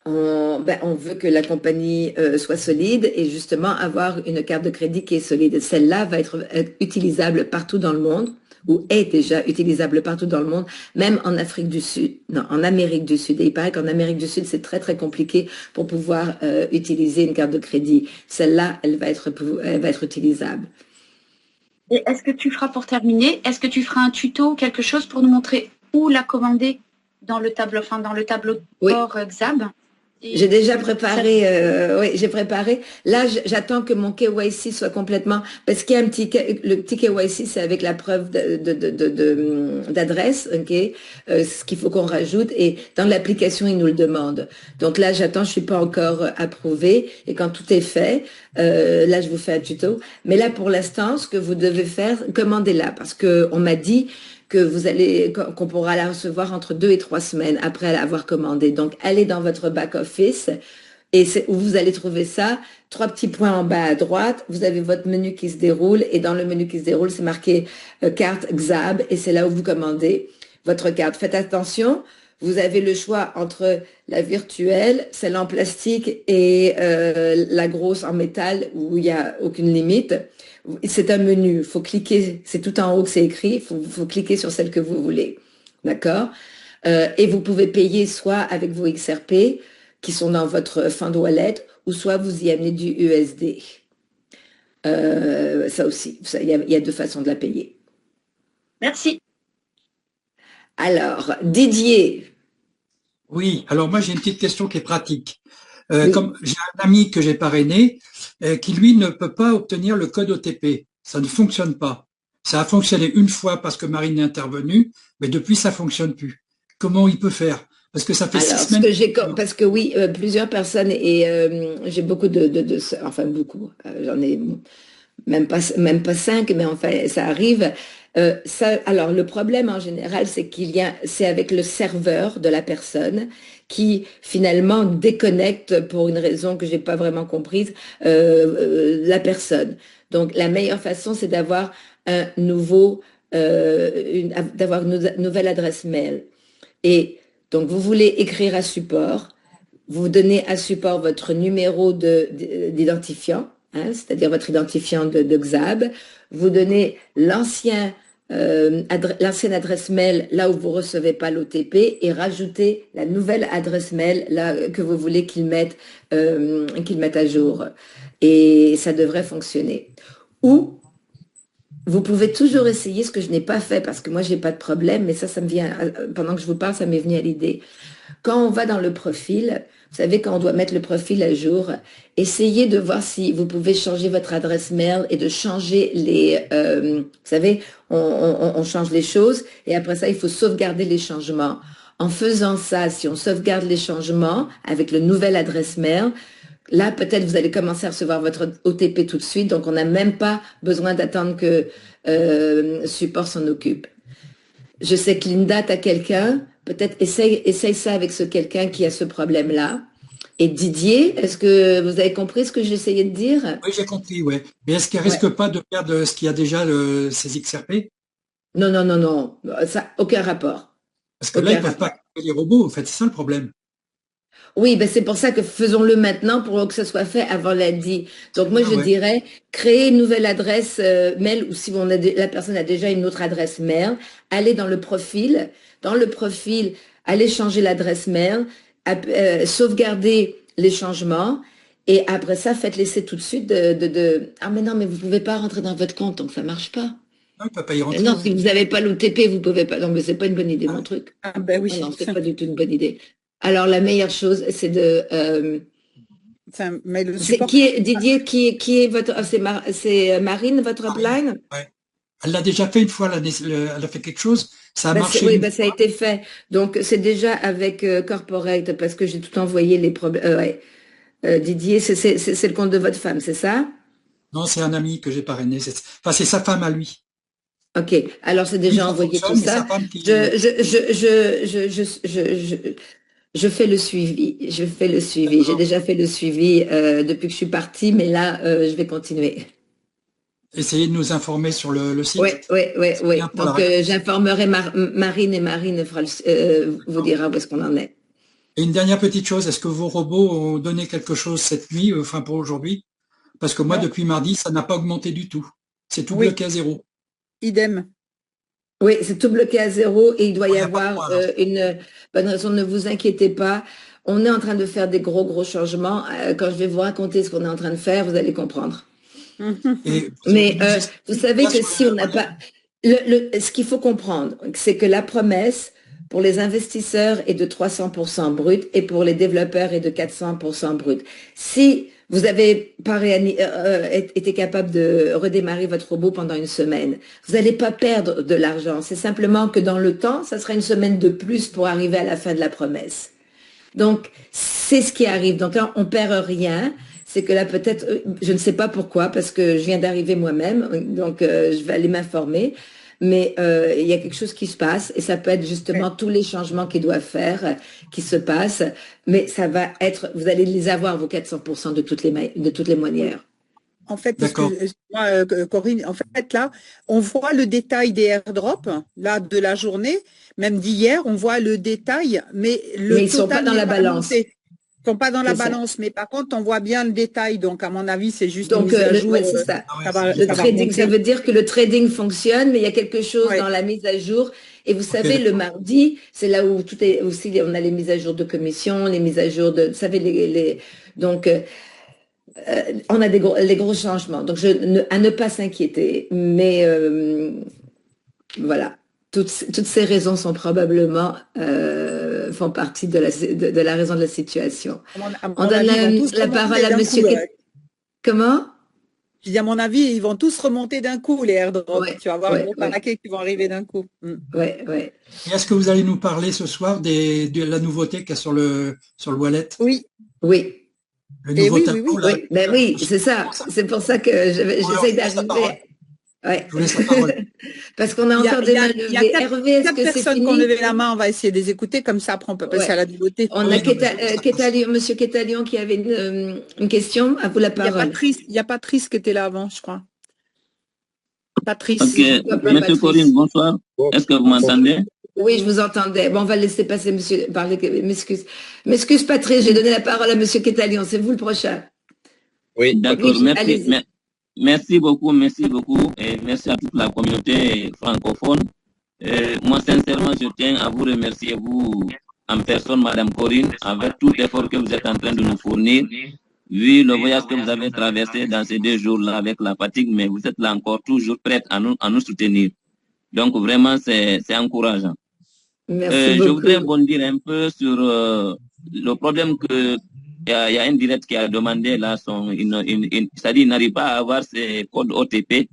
que la compagnie soit solide et justement avoir une carte de crédit qui est solide. Celle-là va être utilisable partout dans le monde ou est déjà utilisable partout dans le monde, même en Afrique du Sud, non, en Amérique du Sud. Et il paraît qu'en Amérique du Sud, c'est très, très compliqué pour pouvoir utiliser une carte de crédit. Celle-là, elle va être utilisable. Et est-ce que tu feras, pour terminer, est-ce que tu feras un tuto, quelque chose pour nous montrer où la commander dans le tableau, enfin dans le tableau de bord XAB? J'ai déjà préparé, oui, j'ai préparé. Là, j'attends que mon KYC soit complètement, parce qu'il y a le petit KYC, c'est avec la preuve d'adresse, ok, ce qu'il faut qu'on rajoute. Et dans l'application, il nous le demande. Donc là, j'attends, je suis pas encore approuvée. Et quand tout est fait, là, je vous fais un tuto. Mais là, pour l'instant, ce que vous devez faire, commandez-la, parce que on m'a dit qu'on pourra la recevoir entre 2 et 3 semaines après l'avoir commandé. Donc, allez dans votre back-office et c'est où vous allez trouver ça. 3 petits points en bas à droite. Vous avez votre menu qui se déroule et dans le menu qui se déroule, c'est marqué carte XAB et c'est là où vous commandez votre carte. Faites attention. Vous avez le choix entre la virtuelle, celle en plastique et la grosse en métal où il n'y a aucune limite. C'est un menu, il faut cliquer, c'est tout en haut que c'est écrit, il faut cliquer sur celle que vous voulez. D'accord? Et vous pouvez payer soit avec vos XRP qui sont dans votre fund wallet ou soit vous y amenez du USD. Ça aussi, il y a 2 façons de la payer. Merci. Alors, Didier. Oui, alors moi j'ai une petite question qui est pratique. Oui. Comme j'ai un ami que j'ai parrainé qui lui ne peut pas obtenir le code OTP, ça ne fonctionne pas. Ça a fonctionné une fois parce que Marine est intervenue, mais depuis ça fonctionne plus. Comment il peut faire? Parce que ça fait 6 semaines. Parce que oui, plusieurs personnes et j'ai beaucoup enfin beaucoup, j'en ai même pas 5, mais enfin ça arrive. Alors le problème en général, c'est avec le serveur de la personne qui finalement déconnecte pour une raison que j'ai pas vraiment comprise la personne. Donc la meilleure façon, c'est d'avoir d'avoir une nouvelle adresse mail. Et donc vous voulez écrire à support, vous donnez à support votre numéro d'identifiant, hein, c'est-à-dire votre identifiant de XAB, vous donnez l'ancienne adresse mail là où vous ne recevez pas l'OTP et rajoutez la nouvelle adresse mail là que vous voulez qu'ils mettent à jour. Et ça devrait fonctionner. Ou vous pouvez toujours essayer, ce que je n'ai pas fait parce que moi j'ai pas de problème, mais ça me vient, pendant que je vous parle, ça m'est venu à l'idée. Quand on va dans le profil, vous savez, quand on doit mettre le profil à jour, essayez de voir si vous pouvez changer votre adresse mail et de changer vous savez, on change les choses et après ça, il faut sauvegarder les changements. En faisant ça, si on sauvegarde les changements avec le nouvel adresse mail, là, peut-être vous allez commencer à recevoir votre OTP tout de suite, donc on n'a même pas besoin d'attendre que support s'en occupe. Je sais que Linda, tu as quelqu'un, peut-être essaye ça avec ce quelqu'un qui a ce problème-là. Et Didier, est-ce que vous avez compris ce que j'essayais de dire? Oui, j'ai compris, ouais. Mais est-ce qu'il ne risque pas de perdre ce qu'il y a déjà, ces XRP? Non, ça, aucun rapport. Parce que là, ils ne peuvent pas créer les robots, en fait, c'est ça le problème. Oui, ben c'est pour ça que faisons-le maintenant pour que ça soit fait avant lundi. Donc moi, je dirais, créer une nouvelle adresse mail ou si la personne a déjà une autre adresse mail, allez dans le profil, allez changer l'adresse mail, sauvegarder les changements et après ça, faites laisser tout de suite Ah mais non, mais vous pouvez pas rentrer dans votre compte, donc ça marche pas. Non, il ne peut pas y rentrer. Non, si vous n'avez pas l'OTP, vous pouvez pas. Non, mais c'est pas une bonne idée, mon truc. Ah ben oui. Non, c'est pas du tout une bonne idée. Alors, la meilleure chose, c'est de... mais le support... Didier, qui est votre... c'est Marine, votre upline? Ouais. Elle l'a déjà fait une fois, elle a fait quelque chose, ça a marché. Oui, ça a été fait. Donc, c'est déjà avec Corporate, parce que j'ai tout envoyé les problèmes. Ouais. Didier, c'est le compte de votre femme, c'est ça? Non, c'est un ami que j'ai parrainé. Enfin, c'est sa femme à lui. Ok, alors c'est déjà envoyé tout ça. Je fais le suivi. Je fais le suivi. J'ai déjà fait le suivi depuis que je suis partie, mais là, je vais continuer. Essayez de nous informer sur le site. Oui. Donc, j'informerai Marine et Marine vous dira où est-ce qu'on en est. Et une dernière petite chose, est-ce que vos robots ont donné quelque chose cette nuit, enfin pour aujourd'hui? Parce que moi, depuis mardi, ça n'a pas augmenté du tout. C'est tout bloqué à 0. Idem. Oui, c'est tout bloqué à 0 et il doit y avoir une bonne raison. Ne vous inquiétez pas. On est en train de faire des gros changements. Quand je vais vous raconter ce qu'on est en train de faire, vous allez comprendre. Mais vous savez que si on n'a pas... ce qu'il faut comprendre, c'est que la promesse pour les investisseurs est de 300% brut et pour les développeurs est de 400% brut. Si vous n'avez pas été capable de redémarrer votre robot pendant une semaine, vous n'allez pas perdre de l'argent. C'est simplement que dans le temps, ça sera une semaine de plus pour arriver à la fin de la promesse. Donc, c'est ce qui arrive. Donc là, on perd rien. C'est que là, peut-être, je ne sais pas pourquoi, parce que je viens d'arriver moi-même, donc je vais aller m'informer. Mais il y a quelque chose qui se passe et ça peut être justement tous les changements qu'ils doivent faire qui se passent. Mais ça va être, vous allez les avoir, vos 400% de toutes les manières. En fait, excuse-moi, Corinne, en fait, là, on voit le détail des airdrops, là, de la journée, même d'hier, on voit le détail, mais le ils sont pas dans la balance. Ils sont pas dans la balance, mais par contre, on voit bien le détail. Donc, à mon avis, c'est juste une mise à jour. Ouais, c'est ça. Le trading, ça veut dire que le trading fonctionne, mais il y a quelque chose dans la mise à jour. Et vous savez, le mardi, c'est là où tout est aussi, on a les mises à jour de commission, les mises à jour de, vous savez, donc, on a les gros changements. Donc, à ne pas s'inquiéter. Mais voilà. Toutes ces raisons sont probablement font partie de la raison de la situation. On donne la parole à monsieur. Comment? Je dis à mon avis, ils vont tous remonter d'un coup, les airdrops. Tu vas voir un gros paquet qui vont arriver d'un coup. Ouais. Et est-ce que vous allez nous parler ce soir de la nouveauté qu'il y a sur le wallet? Oui. Le nouveau tableau, là. Ben oui, c'est ça. C'est pour ça que j'essaie d'arriver. Ouais. Je vous laisse la parole. Parce qu'on a encore des mains levées. Hervé, est-ce que c'est fini? Personnes qui ont levé la main, on va essayer de les écouter, comme ça après on peut passer à la nouveauté. On a Monsieur Quétalion qui avait une question. À vous la parole. Il y a Patrice qui était là avant, je crois. Patrice. Ok, Monsieur Corinne, bonsoir. Est-ce que vous m'entendez? Oui, je vous entendais. Bon, on va laisser passer monsieur parler. M'excuse Patrice, j'ai donné la parole à Monsieur Quétalion. C'est vous le prochain. Oui, d'accord. Merci beaucoup et merci à toute la communauté francophone. Moi, sincèrement, je tiens à vous remercier, vous, en personne, Madame Corinne, avec tout l'effort que vous êtes en train de nous fournir, vu le voyage que vous avez traversé dans ces 2 jours-là avec la fatigue, mais vous êtes là encore toujours prête à nous soutenir. Donc, vraiment, c'est encourageant. Merci beaucoup. Je voudrais bondir un peu sur le problème que il y a un direct qui a demandé là, c'est-à-dire il n'arrive pas à avoir ses codes OTP.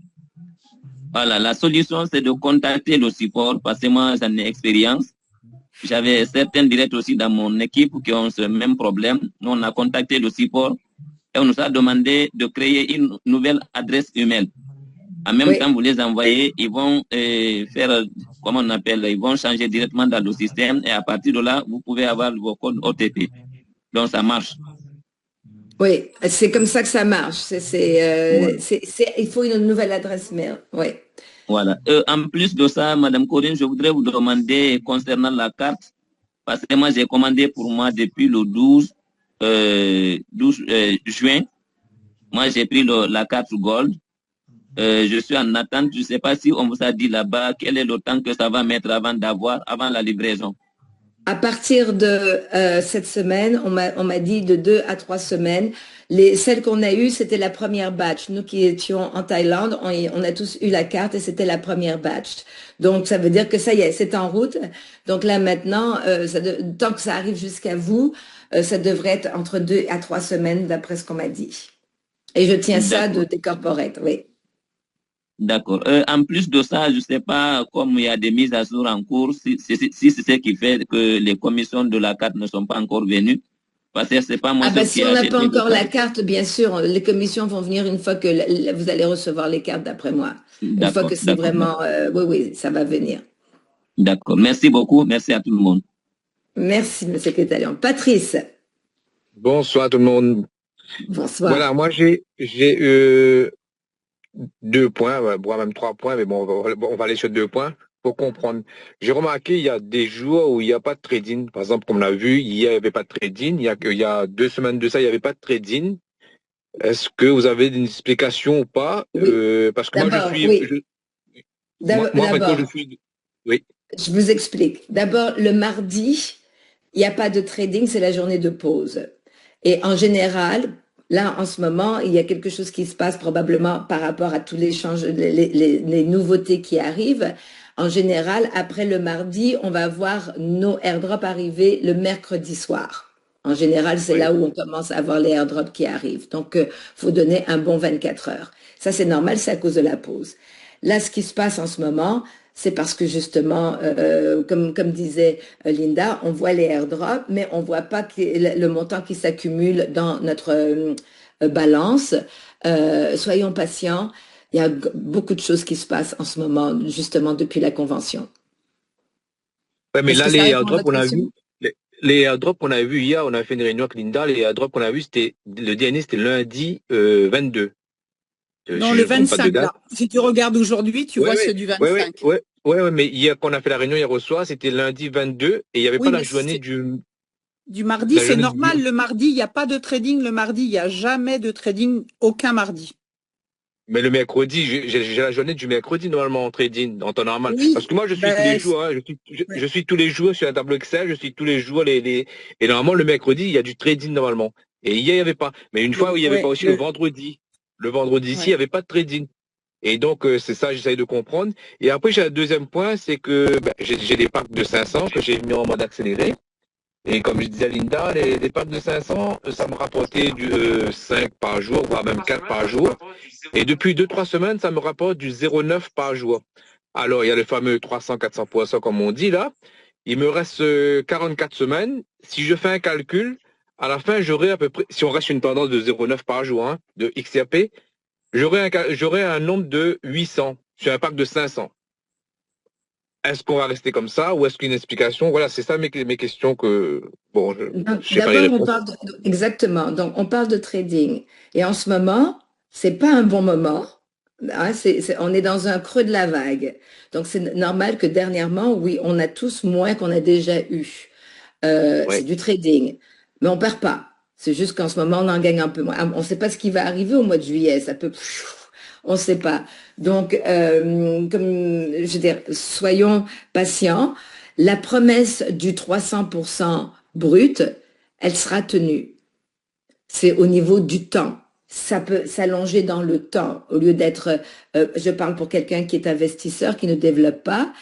Voilà, la solution c'est de contacter le support parce que moi j'en ai expérience. J'avais certains directs aussi dans mon équipe qui ont ce même problème. Nous on a contacté le support et on nous a demandé de créer une nouvelle adresse email. En même temps, vous les envoyez, ils vont faire, comment on appelle, ils vont changer directement dans le système et à partir de là, vous pouvez avoir vos codes OTP. Donc, ça marche. Oui, c'est comme ça que ça marche. Il faut une nouvelle adresse mail. Oui. Voilà. En plus de ça, Madame Corinne, je voudrais vous demander concernant la carte, parce que moi, j'ai commandé pour moi depuis le 12 juin. Moi, j'ai pris la carte Gold. Je suis en attente. Je ne sais pas si on vous a dit là-bas quel est le temps que ça va mettre avant la livraison. À partir de cette semaine, on m'a dit de 2 à 3 semaines. Celles qu'on a eues, c'était la première batch. Nous qui étions en Thaïlande, on a tous eu la carte et c'était la première batch. Donc, ça veut dire que ça y est, c'est en route. Donc là, maintenant, tant que ça arrive jusqu'à vous, ça devrait être entre 2 à 3 semaines, d'après ce qu'on m'a dit. Et je tiens ça des corporates, oui. D'accord. En plus de ça, je ne sais pas, comme il y a des mises à jour en cours, si c'est ce qui fait que les commissions de la carte ne sont pas encore venues, parce que c'est pas moi Ah ben, seul si qui ai on n'a acheté pas le encore la carte. carte, bien sûr, les commissions vont venir une fois que vous allez recevoir les cartes, d'après moi. Une fois D'accord, que c'est d'accord, vraiment... oui, oui, ça va venir. d'accord. Merci beaucoup. Merci à tout le monde. Merci, Monsieur Kétalian. Patrice, Bonsoir tout le monde. bonsoir. Voilà, moi j'ai 2 points, voire même 3 points, mais bon, on va aller sur 2 points pour comprendre. J'ai remarqué il y a des jours où il n'y a pas de trading. Par exemple, comme on l'a vu, hier il n'y avait pas de trading. Il y a 2 semaines de ça, il n'y avait pas de trading. Est-ce que vous avez une explication ou pas? Oui. Parce que moi D'abord, oui. moi maintenant je D'abord, suis, oui. je vous explique. D'abord, le mardi, il n'y a pas de trading, c'est la journée de pause. Et en général, là, en ce moment, il y a quelque chose qui se passe probablement par rapport à tous les les nouveautés qui arrivent. En général, après le mardi, on va voir nos airdrops arriver le mercredi soir. En général, c'est là où on commence à voir les airdrops qui arrivent. Donc, faut donner un bon 24 heures. Ça, c'est normal, c'est à cause de la pause. Là, ce qui se passe en ce moment, c'est parce que justement, comme disait Linda, on voit les airdrops, mais on voit pas le montant qui s'accumule dans notre balance. Soyons patients. Il y a beaucoup de choses qui se passent en ce moment, justement, depuis la convention. Ouais, mais Est-ce là, que ça les répond à airdrops, votre on a question? vu, les airdrops qu'on a vu hier, on a fait une réunion avec Linda, les airdrops qu'on a vu, le dernier, c'était lundi 22. Non, Si le je ne me trompe pas de 25, date. là. Si tu regardes aujourd'hui, tu vois ceux du 25. Ouais, mais hier, quand on a fait la réunion hier au soir, c'était lundi 22, et il n'y avait pas Oui, mais du mardi, la c'est journée du, normal. Le mardi, il n'y a pas de trading. Le mardi, il n'y a jamais de trading, aucun mardi. mais le mercredi, j'ai la journée du mercredi, normalement, en trading, en temps normal. Parce Oui, que moi, je suis tous les jours, hein, je suis tous les jours sur un tableau Excel, je suis tous les jours et normalement, le mercredi, il y a du trading, normalement. Et hier, il n'y avait pas. Mais une fois où il n'y avait pas aussi le vendredi. Le vendredi ici, il n'y avait pas de trading. Et donc, c'est ça, j'essaye de comprendre. Et après, j'ai un deuxième point, c'est que j'ai des packs de 500 que j'ai mis en mode accéléré. Et comme je disais à Linda, les packs de 500, ça me rapportait du 5 par jour, voire même 4 par jour. Et depuis 2-3 semaines, ça me rapporte du 0,9 par jour. Alors, il y a le fameux 300-400%, comme on dit là. Il me reste 44 semaines. Si je fais un calcul, à la fin, j'aurai à peu près, si on reste une tendance de 0,9 par jour, hein, de XRP, j'aurai un nombre de 800 sur un pack de 500. Est-ce qu'on va rester comme ça ou est-ce qu'une explication? Voilà, c'est ça mes questions que, bon, je sais pas les D'abord, on répondre. parle exactement. Donc, on parle de trading. Et en ce moment, c'est pas un bon moment. Hein, on est dans un creux de la vague. Donc, c'est normal que dernièrement, oui, on a tous moins qu'on a déjà eu. C'est du trading. Mais on perd pas. C'est juste qu'en ce moment, on en gagne un peu moins. On ne sait pas ce qui va arriver au mois de juillet. Ça peut... On ne sait pas. Donc, comme je veux dire, soyons patients. La promesse du 300% brut, elle sera tenue. C'est au niveau du temps. Ça peut s'allonger dans le temps. Au lieu d'être, je parle pour quelqu'un qui est investisseur, qui ne développe pas,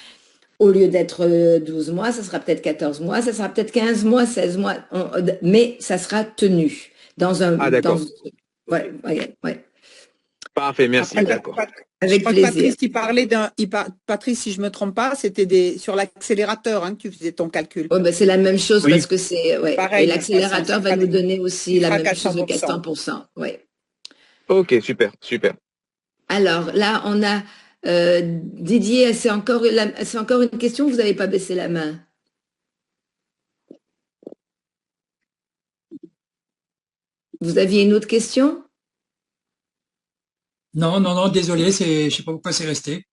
au lieu d'être 12 mois, ça sera peut-être 14 mois, ça sera peut-être 15 mois, 16 mois, mais ça sera tenu dans un... Ah, d'accord. Ouais. Parfait, merci, d'accord. Avec plaisir. Patrice, Patrice, si je me trompe pas, c'était sur l'accélérateur que tu faisais ton calcul. Ouais, c'est la même chose parce que c'est pareil. Et l'accélérateur va nous donner aussi la même chose de 400%. 400%. Ouais. Ok, super. Alors là, on a Didier, c'est encore une question ou vous n'avez pas baissé la main? Vous aviez une autre question? Non, désolé, je sais pas pourquoi c'est resté.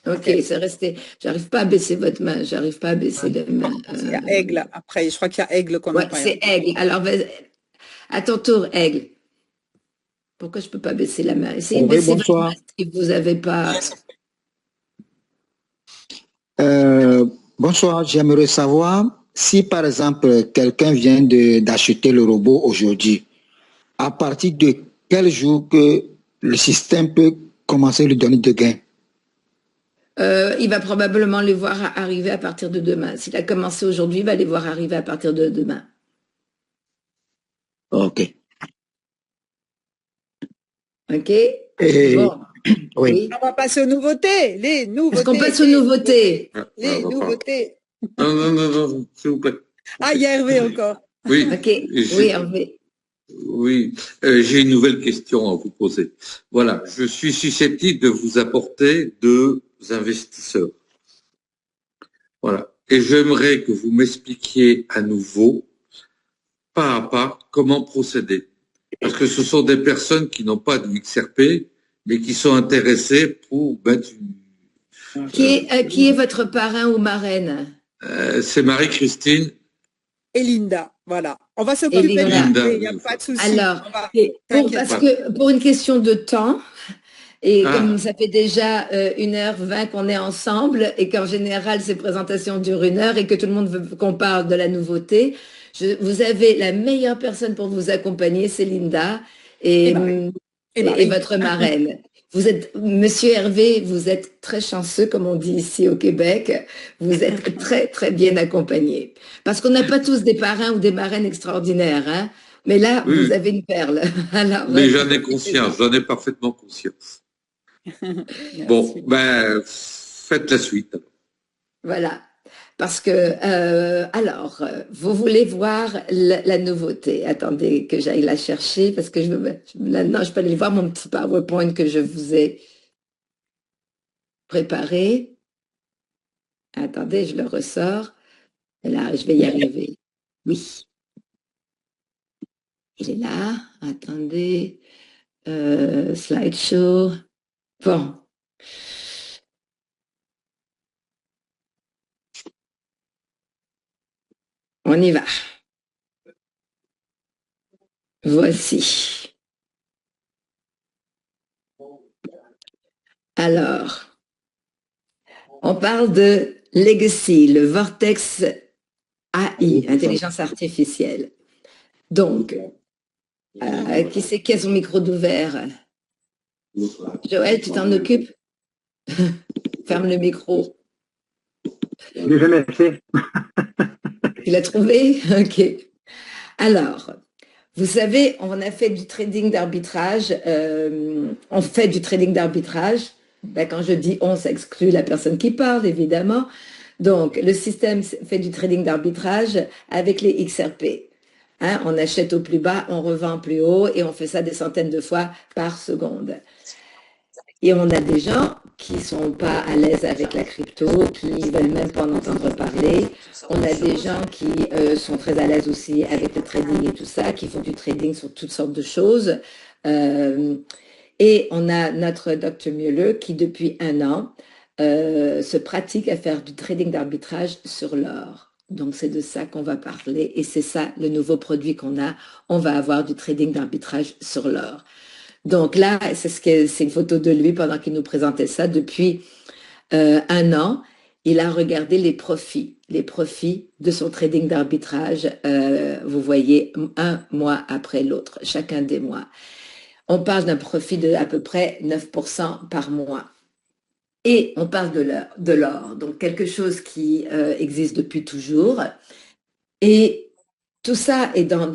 Ok, c'est resté. J'arrive pas à baisser votre main. J'arrive pas à baisser la main. Il y a Aigle après. Je crois qu'il y a Aigle qu'on a pas. C'est Aigle. Alors, à ton tour, Aigle. Pourquoi je peux pas baisser la main? Essayez de baisser votre main si vous n'avez pas. Bonsoir, j'aimerais savoir si par exemple quelqu'un vient d'acheter le robot aujourd'hui, à partir de quel jour que le système peut commencer à lui donner de gains? Il va probablement les voir arriver à partir de demain. S'il a commencé aujourd'hui, il va les voir arriver à partir de demain. Ok. Ok. Et bon. Oui. On va passer aux nouveautés. Les nouveautés. Est-ce qu'on passe aux nouveautés? Les nouveautés. Non, s'il vous plaît. Ah, il y a Hervé encore. Oui. Ok. Oui, Hervé. Oui, j'ai une nouvelle question à vous poser. Voilà, je suis susceptible de vous apporter deux investisseurs. Voilà. Et j'aimerais que vous m'expliquiez à nouveau, pas à pas, comment procéder. Parce que ce sont des personnes qui n'ont pas de XRP, mais qui sont intéressées pour mettre une... Qui est votre parrain ou marraine? C'est Marie-Christine. Et Linda, voilà. On va s'occuper de Linda, il n'y a pas de souci. Alors, pour une question de temps, et comme ça fait déjà 1h20 qu'on est ensemble, et qu'en général ces présentations durent 1 heure, et que tout le monde veut qu'on parle de la nouveauté, vous avez la meilleure personne pour vous accompagner, c'est Linda, et votre marraine. Vous êtes, Monsieur Hervé, vous êtes très chanceux, comme on dit ici au Québec. Vous êtes très, très bien accompagné. Parce qu'on n'a pas tous des parrains ou des marraines extraordinaires, hein. Mais là, vous avez une perle. Alors, mais j'en ai conscience, j'en ai parfaitement conscience. Bon, ben, faites la suite. Voilà. Parce que, alors, vous voulez voir la nouveauté. Attendez que j'aille la chercher parce que maintenant, je peux aller voir mon petit PowerPoint que je vous ai préparé. Attendez, je le ressors. Là, je vais y arriver. Oui. Il est là. Attendez. Slideshow. Bon. On y va. Voici. Alors, on parle de Legacy, le Vortex AI, intelligence artificielle. Donc, qui c'est qui a son micro d'ouvert? Joël, tu t'en occupes? Ferme le micro. Je l'ai jamais fait. Tu l'as trouvé? Ok. Alors, vous savez, on a fait du trading d'arbitrage. On fait du trading d'arbitrage. Ben, quand je dis on, ça exclut la personne qui parle, évidemment. Donc, le système fait du trading d'arbitrage avec les XRP. Hein, on achète au plus bas, on revend plus haut et on fait ça des centaines de fois par seconde. Et on a des gens qui sont pas à l'aise avec la crypto, qui veulent même pas en entendre parler. On a des gens qui sont très à l'aise aussi avec le trading et tout ça, qui font du trading sur toutes sortes de choses. Et on a notre Dr Mueller qui, depuis 1 an, se pratique à faire du trading d'arbitrage sur l'or. Donc, c'est de ça qu'on va parler et c'est ça le nouveau produit qu'on a. On va avoir du trading d'arbitrage sur l'or. Donc là, c'est une photo de lui pendant qu'il nous présentait ça. Depuis 1 an, il a regardé les profits de son trading d'arbitrage. Vous voyez, 1 mois après l'autre, chacun des mois. On parle d'un profit de à peu près 9% par mois. Et on parle de l'or, donc quelque chose qui existe depuis toujours. Et tout ça est dans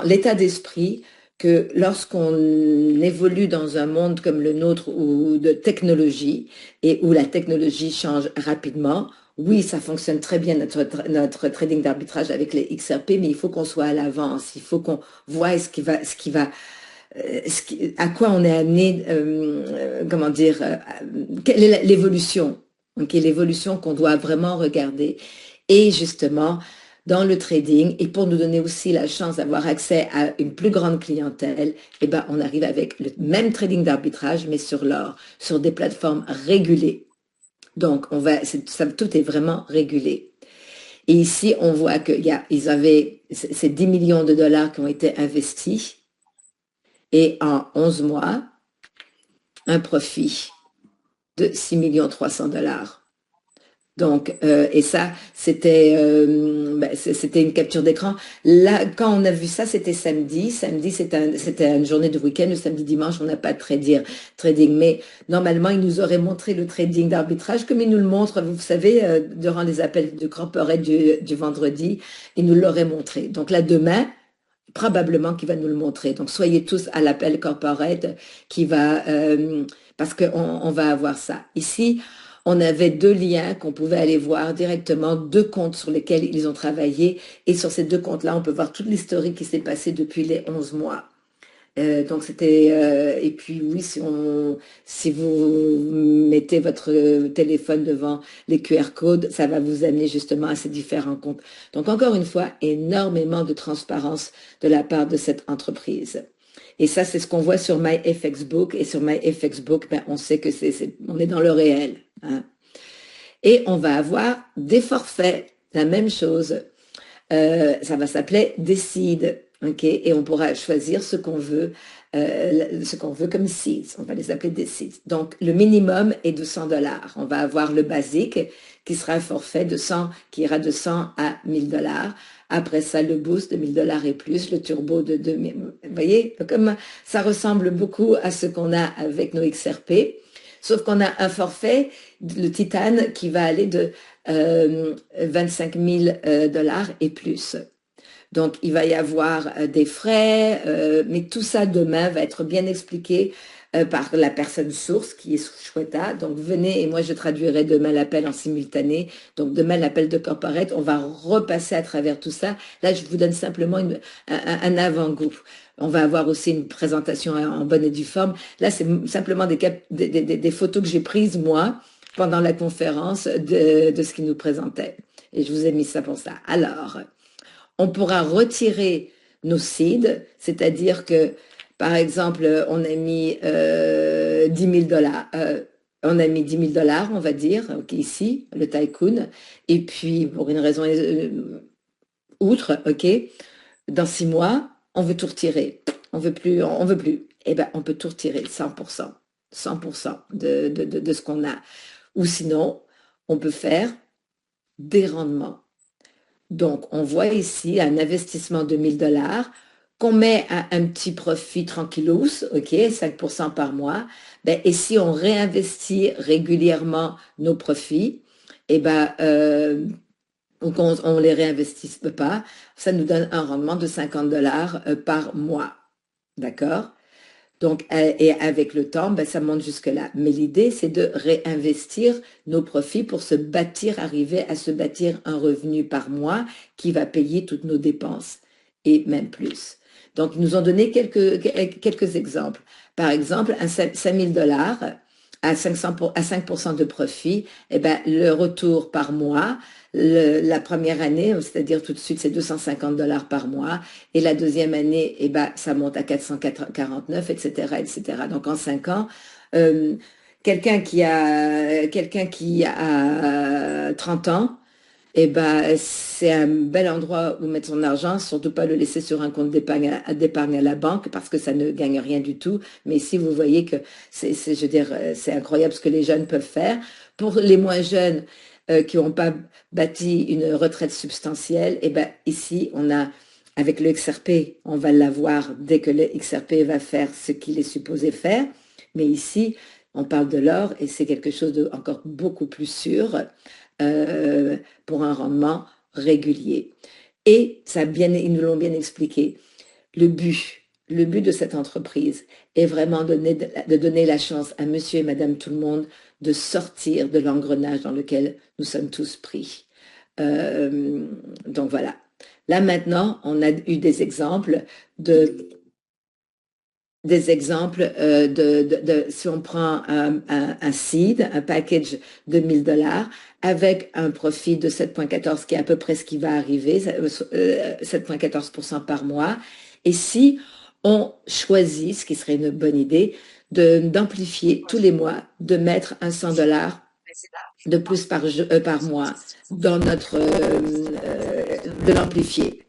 l'état d'esprit que lorsqu'on évolue dans un monde comme le nôtre ou de technologie et où la technologie change rapidement, oui, ça fonctionne très bien notre trading d'arbitrage avec les XRP, mais il faut qu'on soit à l'avance, il faut qu'on voit à quoi on est amené, comment dire, quelle est l'évolution, okay, l'évolution qu'on doit vraiment regarder. Et justement, dans le trading, et pour nous donner aussi la chance d'avoir accès à une plus grande clientèle, eh ben, on arrive avec le même trading d'arbitrage, mais sur l'or, sur des plateformes régulées. Donc, tout est vraiment régulé. Et ici, on voit qu'ils avaient ces 10 millions de dollars qui ont été investis. Et en 11 mois, un profit de 6 300 000 $. Donc, et ça, c'était une capture d'écran. Là, quand on a vu ça, c'était samedi. Samedi, c'était une journée de week-end. Le samedi, dimanche, on n'a pas de trading. Mais normalement, il nous aurait montré le trading d'arbitrage comme il nous le montre, vous savez, durant les appels de corporate du vendredi. Il nous l'aurait montré. Donc là, demain, probablement qu'il va nous le montrer. Donc, soyez tous à l'appel corporate qui va, parce qu'on va avoir ça. Ici, on avait 2 liens qu'on pouvait aller voir directement, 2 comptes sur lesquels ils ont travaillé. Et sur ces 2 comptes-là, on peut voir toute l'historique qui s'est passée depuis les 11 mois. Donc c'était et puis oui, si vous mettez votre téléphone devant les QR codes, ça va vous amener justement à ces différents comptes. Donc encore une fois, énormément de transparence de la part de cette entreprise. Et ça, c'est ce qu'on voit sur MyFXBook. Et sur MyFXBook, ben, on sait que on est dans le réel. Hein. Et on va avoir des forfaits, la même chose. Ça va s'appeler Décide. Okay, et on pourra choisir ce qu'on veut comme seeds. On va les appeler des seeds. Donc, le minimum est de $100. On va avoir le basique qui sera un forfait de 100, qui ira de 100 à $1000. Après ça, le boost de $1000 et plus, le turbo de 2000. Vous voyez, comme ça ressemble beaucoup à ce qu'on a avec nos XRP. Sauf qu'on a un forfait, le titane, qui va aller de 25 000 $ et plus. Donc, il va y avoir des frais, mais tout ça demain va être bien expliqué par la personne source qui est Shweta. Donc, venez et moi, je traduirai demain l'appel en simultané. Donc, demain, l'appel de corporate, on va repasser à travers tout ça. Là, je vous donne simplement un avant-goût. On va avoir aussi une présentation en bonne et due forme. Là, c'est simplement des photos que j'ai prises, moi, pendant la conférence de ce qu'ils nous présentaient. Et je vous ai mis ça pour ça. Alors, on pourra retirer nos seeds, c'est-à-dire que, par exemple, on a mis 10 000 $, on a mis 10 000 $, on va dire, okay, ici, le tycoon, et puis pour une raison outre, ok, dans 6 mois, on veut tout retirer, on veut plus, eh ben, on peut tout retirer, 100% de ce qu'on a. Ou sinon, on peut faire des rendements. Donc, on voit ici un investissement de 1000 $ qu'on met à un petit profit tranquillous, ok, 5% par mois. Ben, et si on réinvestit régulièrement nos profits, eh ben, ou qu'on les réinvestisse pas, ça nous donne un rendement de 50 $ par mois. D'accord? Donc, et avec le temps, ben, ça monte jusque-là. Mais l'idée, c'est de réinvestir nos profits pour arriver à se bâtir un revenu par mois qui va payer toutes nos dépenses et même plus. Donc, ils nous ont donné quelques exemples. Par exemple, 5 000 $ à 5% de profit, eh ben, le retour par mois, la première année, c'est-à-dire tout de suite, c'est 250 $ par mois, et la deuxième année, eh ben, ça monte à 449, etc., etc. Donc, en 5 ans, quelqu'un qui a 30 ans, eh ben, c'est un bel endroit où mettre son argent, surtout pas le laisser sur un compte d'épargne à la banque parce que ça ne gagne rien du tout. Mais ici, vous voyez que je veux dire, c'est incroyable ce que les jeunes peuvent faire. Pour les moins jeunes qui n'ont pas bâti une retraite substantielle, eh ben, ici, on a, avec le XRP, on va l'avoir dès que le XRP va faire ce qu'il est supposé faire. Mais ici, on parle de l'or et c'est quelque chose de encore beaucoup plus sûr. Pour un rendement régulier. Et ils nous l'ont bien expliqué. Le but de cette entreprise est vraiment de donner la chance à monsieur et madame tout le monde de sortir de l'engrenage dans lequel nous sommes tous pris. Donc voilà. Là maintenant, on a eu des exemples si on prend un seed, un package de 1000 $ avec un profit de 7,14 qui est à peu près ce qui va arriver, 7,14% par mois. Et si on choisit, ce qui serait une bonne idée, d'amplifier tous les mois, de mettre un 100 $ de plus par mois dans notre de l'amplifier.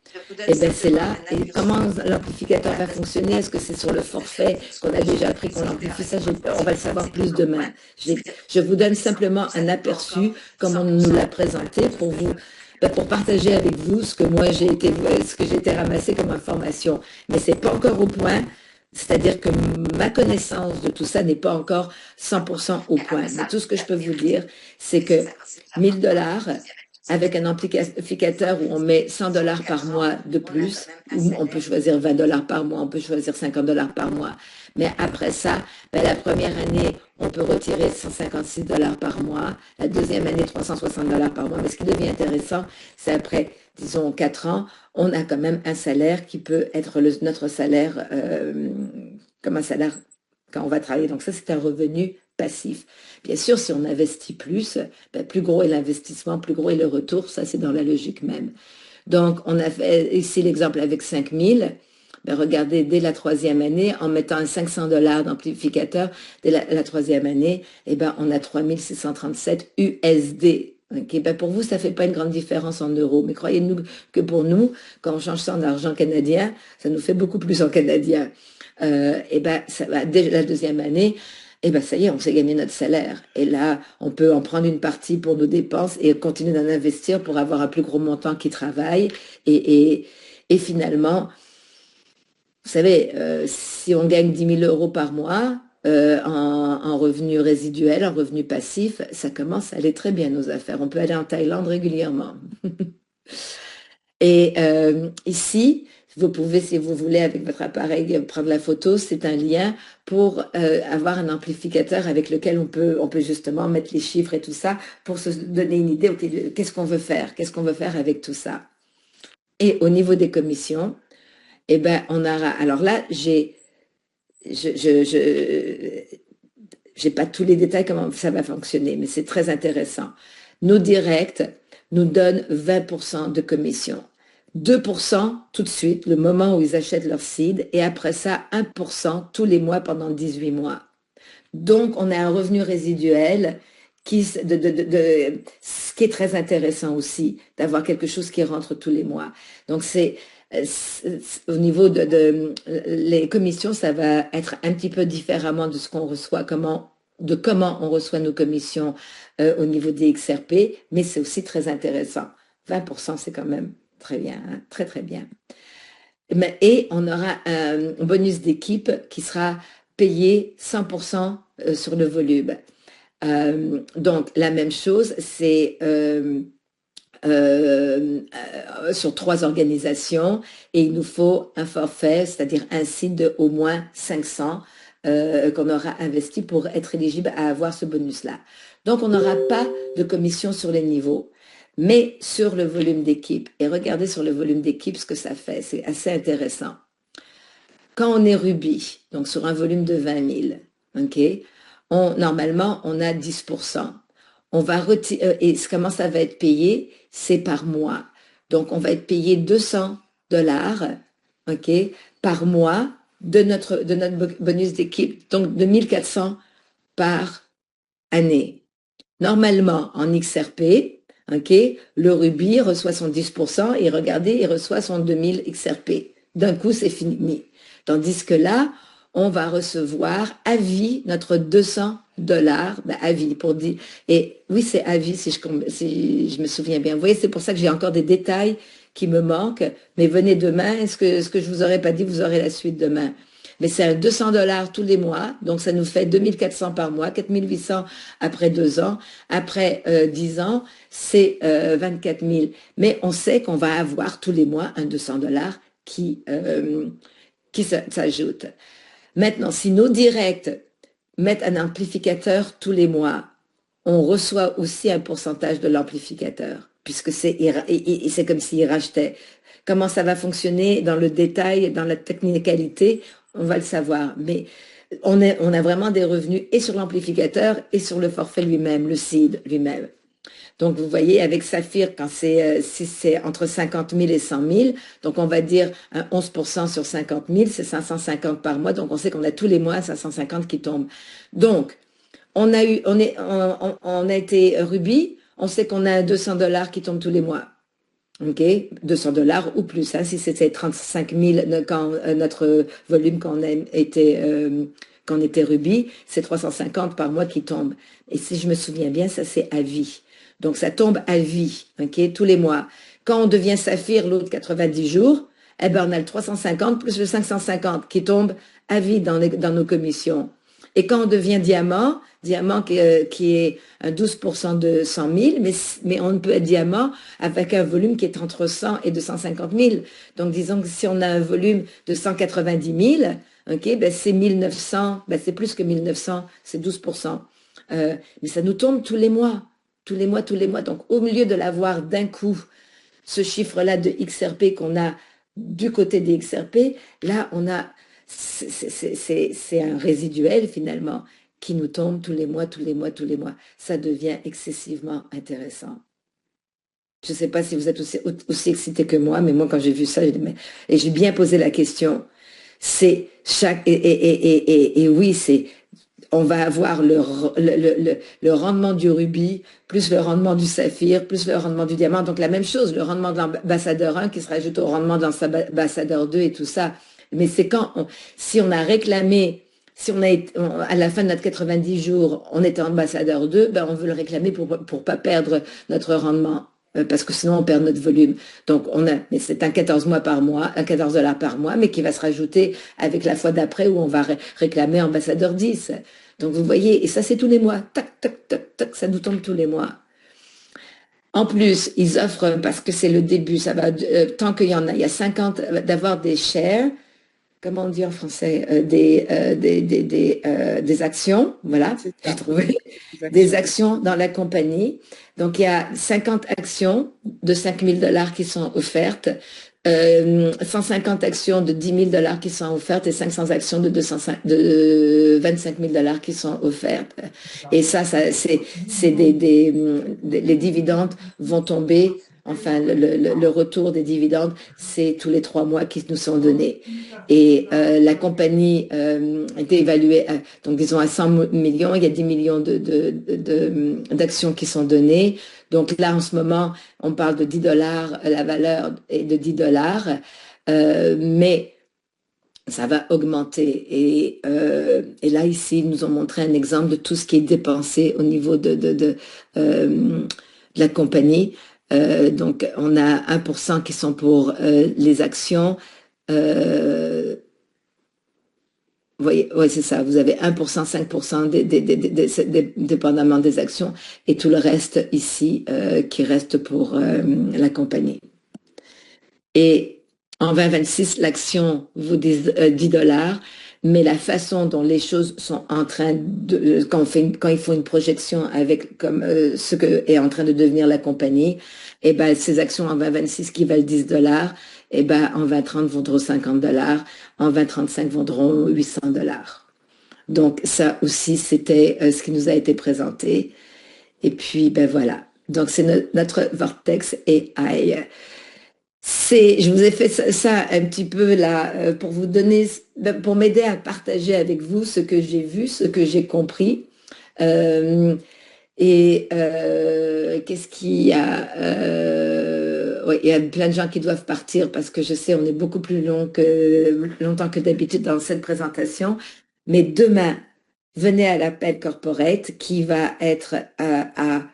Et bien c'est là, et comment l'amplificateur va fonctionner, est-ce que c'est sur le forfait qu'on a déjà appris qu'on l'amplifie, ça on va le savoir plus demain. Je vous donne simplement un aperçu, comme on nous l'a présenté, pour partager avec vous ce que j'ai été ramassé comme information. Mais c'est pas encore au point, c'est-à-dire que ma connaissance de tout ça n'est pas encore 100% au point. Mais tout ce que je peux vous dire, c'est que 1000 $, avec un amplificateur où on met 100 $ par mois de plus, ou on peut choisir 20 $ par mois, on peut choisir 50 $ par mois. Mais après ça, ben, la première année, on peut retirer 156 $ par mois, la deuxième année, 360 $ par mois. Mais ce qui devient intéressant, c'est après, disons, 4 ans, on a quand même un salaire qui peut être notre salaire, comme un salaire quand on va travailler. Donc ça, c'est un revenu passif. Bien sûr, si on investit plus, ben, plus gros est l'investissement, plus gros est le retour. Ça, c'est dans la logique même. Donc, on a fait ici l'exemple avec 5 000. Ben, regardez, dès la troisième année, en mettant un 500 $ d'amplificateur, dès la troisième année, eh ben, on a 3 637 USD. Okay, ben pour vous, ça fait pas une grande différence en euros, mais croyez-nous que pour nous, quand on change ça en argent canadien, ça nous fait beaucoup plus en canadien. Et ben, ça va, dès la deuxième année, et ben ça y est, on s'est gagné notre salaire. Et là, on peut en prendre une partie pour nos dépenses et continuer d'en investir pour avoir un plus gros montant qui travaille. Et finalement, vous savez, si on gagne 10 000 € par mois en revenu résiduel, en revenu passif, ça commence à aller très bien nos affaires. On peut aller en Thaïlande régulièrement. Et ici, vous pouvez, si vous voulez, avec votre appareil, prendre la photo. C'est un lien pour avoir un amplificateur avec lequel on peut justement mettre les chiffres et tout ça pour se donner une idée, okay, qu'est-ce qu'on veut faire avec tout ça. Et au niveau des commissions, eh ben, on aura, alors là, j'ai pas tous les détails comment ça va fonctionner, mais c'est très intéressant. Nos directs nous donnent 20% de commission. 2% tout de suite, le moment où ils achètent leur seed, et après ça, 1% tous les mois pendant 18 mois. Donc, on a un revenu résiduel ce qui est très intéressant aussi, d'avoir quelque chose qui rentre tous les mois. Donc, au niveau les commissions, ça va être un petit peu différemment de ce qu'on reçoit, comment on reçoit nos commissions au niveau des XRP, mais c'est aussi très intéressant. 20%, c'est quand même très bien, hein, très très bien. Et on aura un bonus d'équipe qui sera payé 100% sur le volume. Donc la même chose, c'est sur 3 organisations et il nous faut un forfait, c'est-à-dire un site de au moins 500 qu'on aura investi pour être éligible à avoir ce bonus-là. Donc on n'aura pas de commission sur les niveaux, mais sur le volume d'équipe. Et regardez sur le volume d'équipe ce que ça fait, c'est assez intéressant. Quand on est Ruby, donc sur un volume de 20 000, okay, normalement on a 10%. On va retirer, et comment ça va être payé? C'est par mois. Donc, on va être payé 200 $, okay, par mois de notre bonus d'équipe, donc de 1400 par année. Normalement, en XRP, okay, le Ruby reçoit son 10% et regardez, il reçoit son 2000 XRP. D'un coup, c'est fini. Tandis que là, on va recevoir à vie notre 200 $, ben à vie pour dire, et oui, c'est à vie si je me souviens bien. Vous voyez, c'est pour ça que j'ai encore des détails qui me manquent, mais venez demain, ce que je vous aurais pas dit, vous aurez la suite demain. Mais c'est 200 $ tous les mois, donc ça nous fait 2400 par mois, 4800 après 2 ans, après 10 ans, c'est 24 000. Mais on sait qu'on va avoir tous les mois un 200 $ qui s'ajoute. Maintenant, si nos directs mettent un amplificateur tous les mois, on reçoit aussi un pourcentage de l'amplificateur, puisque c'est comme s'ils rachetaient. Comment ça va fonctionner dans le détail, dans la technicalité, on va le savoir. Mais on a vraiment des revenus et sur l'amplificateur et sur le forfait lui-même, le seed lui-même. Donc, vous voyez, avec Saphir, si c'est entre 50 000 et 100 000, donc on va dire 11% sur 50 000, c'est 550 par mois. Donc, on sait qu'on a tous les mois 550 qui tombent. Donc, on a été Ruby, on sait qu'on a 200 $ qui tombent tous les mois. OK? 200 $ ou plus, hein, si c'était 35 000 quand notre volume quand on était Ruby, c'est 350 par mois qui tombent. Et si je me souviens bien, ça c'est à vie. Donc, ça tombe à vie, okay, tous les mois. Quand on devient Saphir, l'autre 90 jours, eh ben, on a le 350 plus le 550 qui tombe à vie dans nos commissions. Et quand on devient diamant, qui est un 12% de 100 000, mais on peut être diamant avec un volume qui est entre 100 et 250 000. Donc, disons que si on a un volume de 190 000, ok, ben c'est 1900, ben c'est plus que 1900, c'est 12%. Mais ça nous tombe tous les mois, tous les mois, tous les mois. Donc, au lieu de l'avoir d'un coup, ce chiffre-là de XRP qu'on a du côté des XRP, là, on a, c'est un résiduel finalement qui nous tombe tous les mois, tous les mois, tous les mois. Ça devient excessivement intéressant. Je ne sais pas si vous êtes aussi excité que moi, mais moi, quand j'ai vu ça, et j'ai bien posé la question, c'est chaque, et oui, c'est, on va avoir le rendement du rubis, plus le rendement du saphir, plus le rendement du diamant. Donc la même chose, le rendement de l'ambassadeur 1 qui se rajoute au rendement de l'ambassadeur 2 et tout ça. Mais c'est si on a réclamé, si on a été, à la fin de notre 90 jours, on était ambassadeur 2, ben on veut le réclamer pour pas perdre notre rendement. Parce que sinon on perd notre volume. Donc mais c'est un 14 mois par mois, un 14 $ par mois, mais qui va se rajouter avec la fois d'après où on va réclamer ambassadeur 10. Donc vous voyez, et ça c'est tous les mois, tac, tac, tac, tac, ça nous tombe tous les mois. En plus, ils offrent, parce que c'est le début, ça va, tant qu'il y en a, il y a 50, d'avoir des shares, comment on dit en français, des actions, voilà, j'ai trouvé, des actions dans la compagnie. Donc, il y a 50 actions de 5 000 $ qui sont offertes, 150 actions de 10 000 $ qui sont offertes et 500 actions de 25 000 $ qui sont offertes. Et ça c'est les dividendes vont tomber. Enfin, le retour des dividendes, c'est tous les 3 mois qui nous sont donnés. Et la compagnie était évaluée, donc disons à 100 millions, il y a 10 millions d'actions qui sont données. Donc là, en ce moment, on parle de 10 $, la valeur est de 10 $, mais ça va augmenter. Et là, ici, ils nous ont montré un exemple de tout ce qui est dépensé au niveau de la compagnie. Donc, on a 1% qui sont pour les actions. Vous voyez, ouais, c'est ça. Vous avez 1%, 5% dépendamment des actions et tout le reste ici qui reste pour la compagnie. Et en 2026, l'action vaut 10 $, mais la façon dont les choses sont en train de, quand ils font une projection avec comme ce que est en train de devenir la compagnie, et ben ces actions en 2026 qui valent 10 $, et ben en 2030 vaudront 50 $, en 2035 vaudront 800 $. Donc ça aussi c'était ce qui nous a été présenté. Et puis ben voilà. Donc c'est notre Vortex AI. Je vous ai fait ça un petit peu là pour vous donner, pour m'aider à partager avec vous ce que j'ai vu, ce que j'ai compris. Qu'est-ce qu'il y a ouais, il y a plein de gens qui doivent partir parce que je sais on est beaucoup plus longtemps que d'habitude dans cette présentation. Mais demain, venez à l'appel corporate qui va être à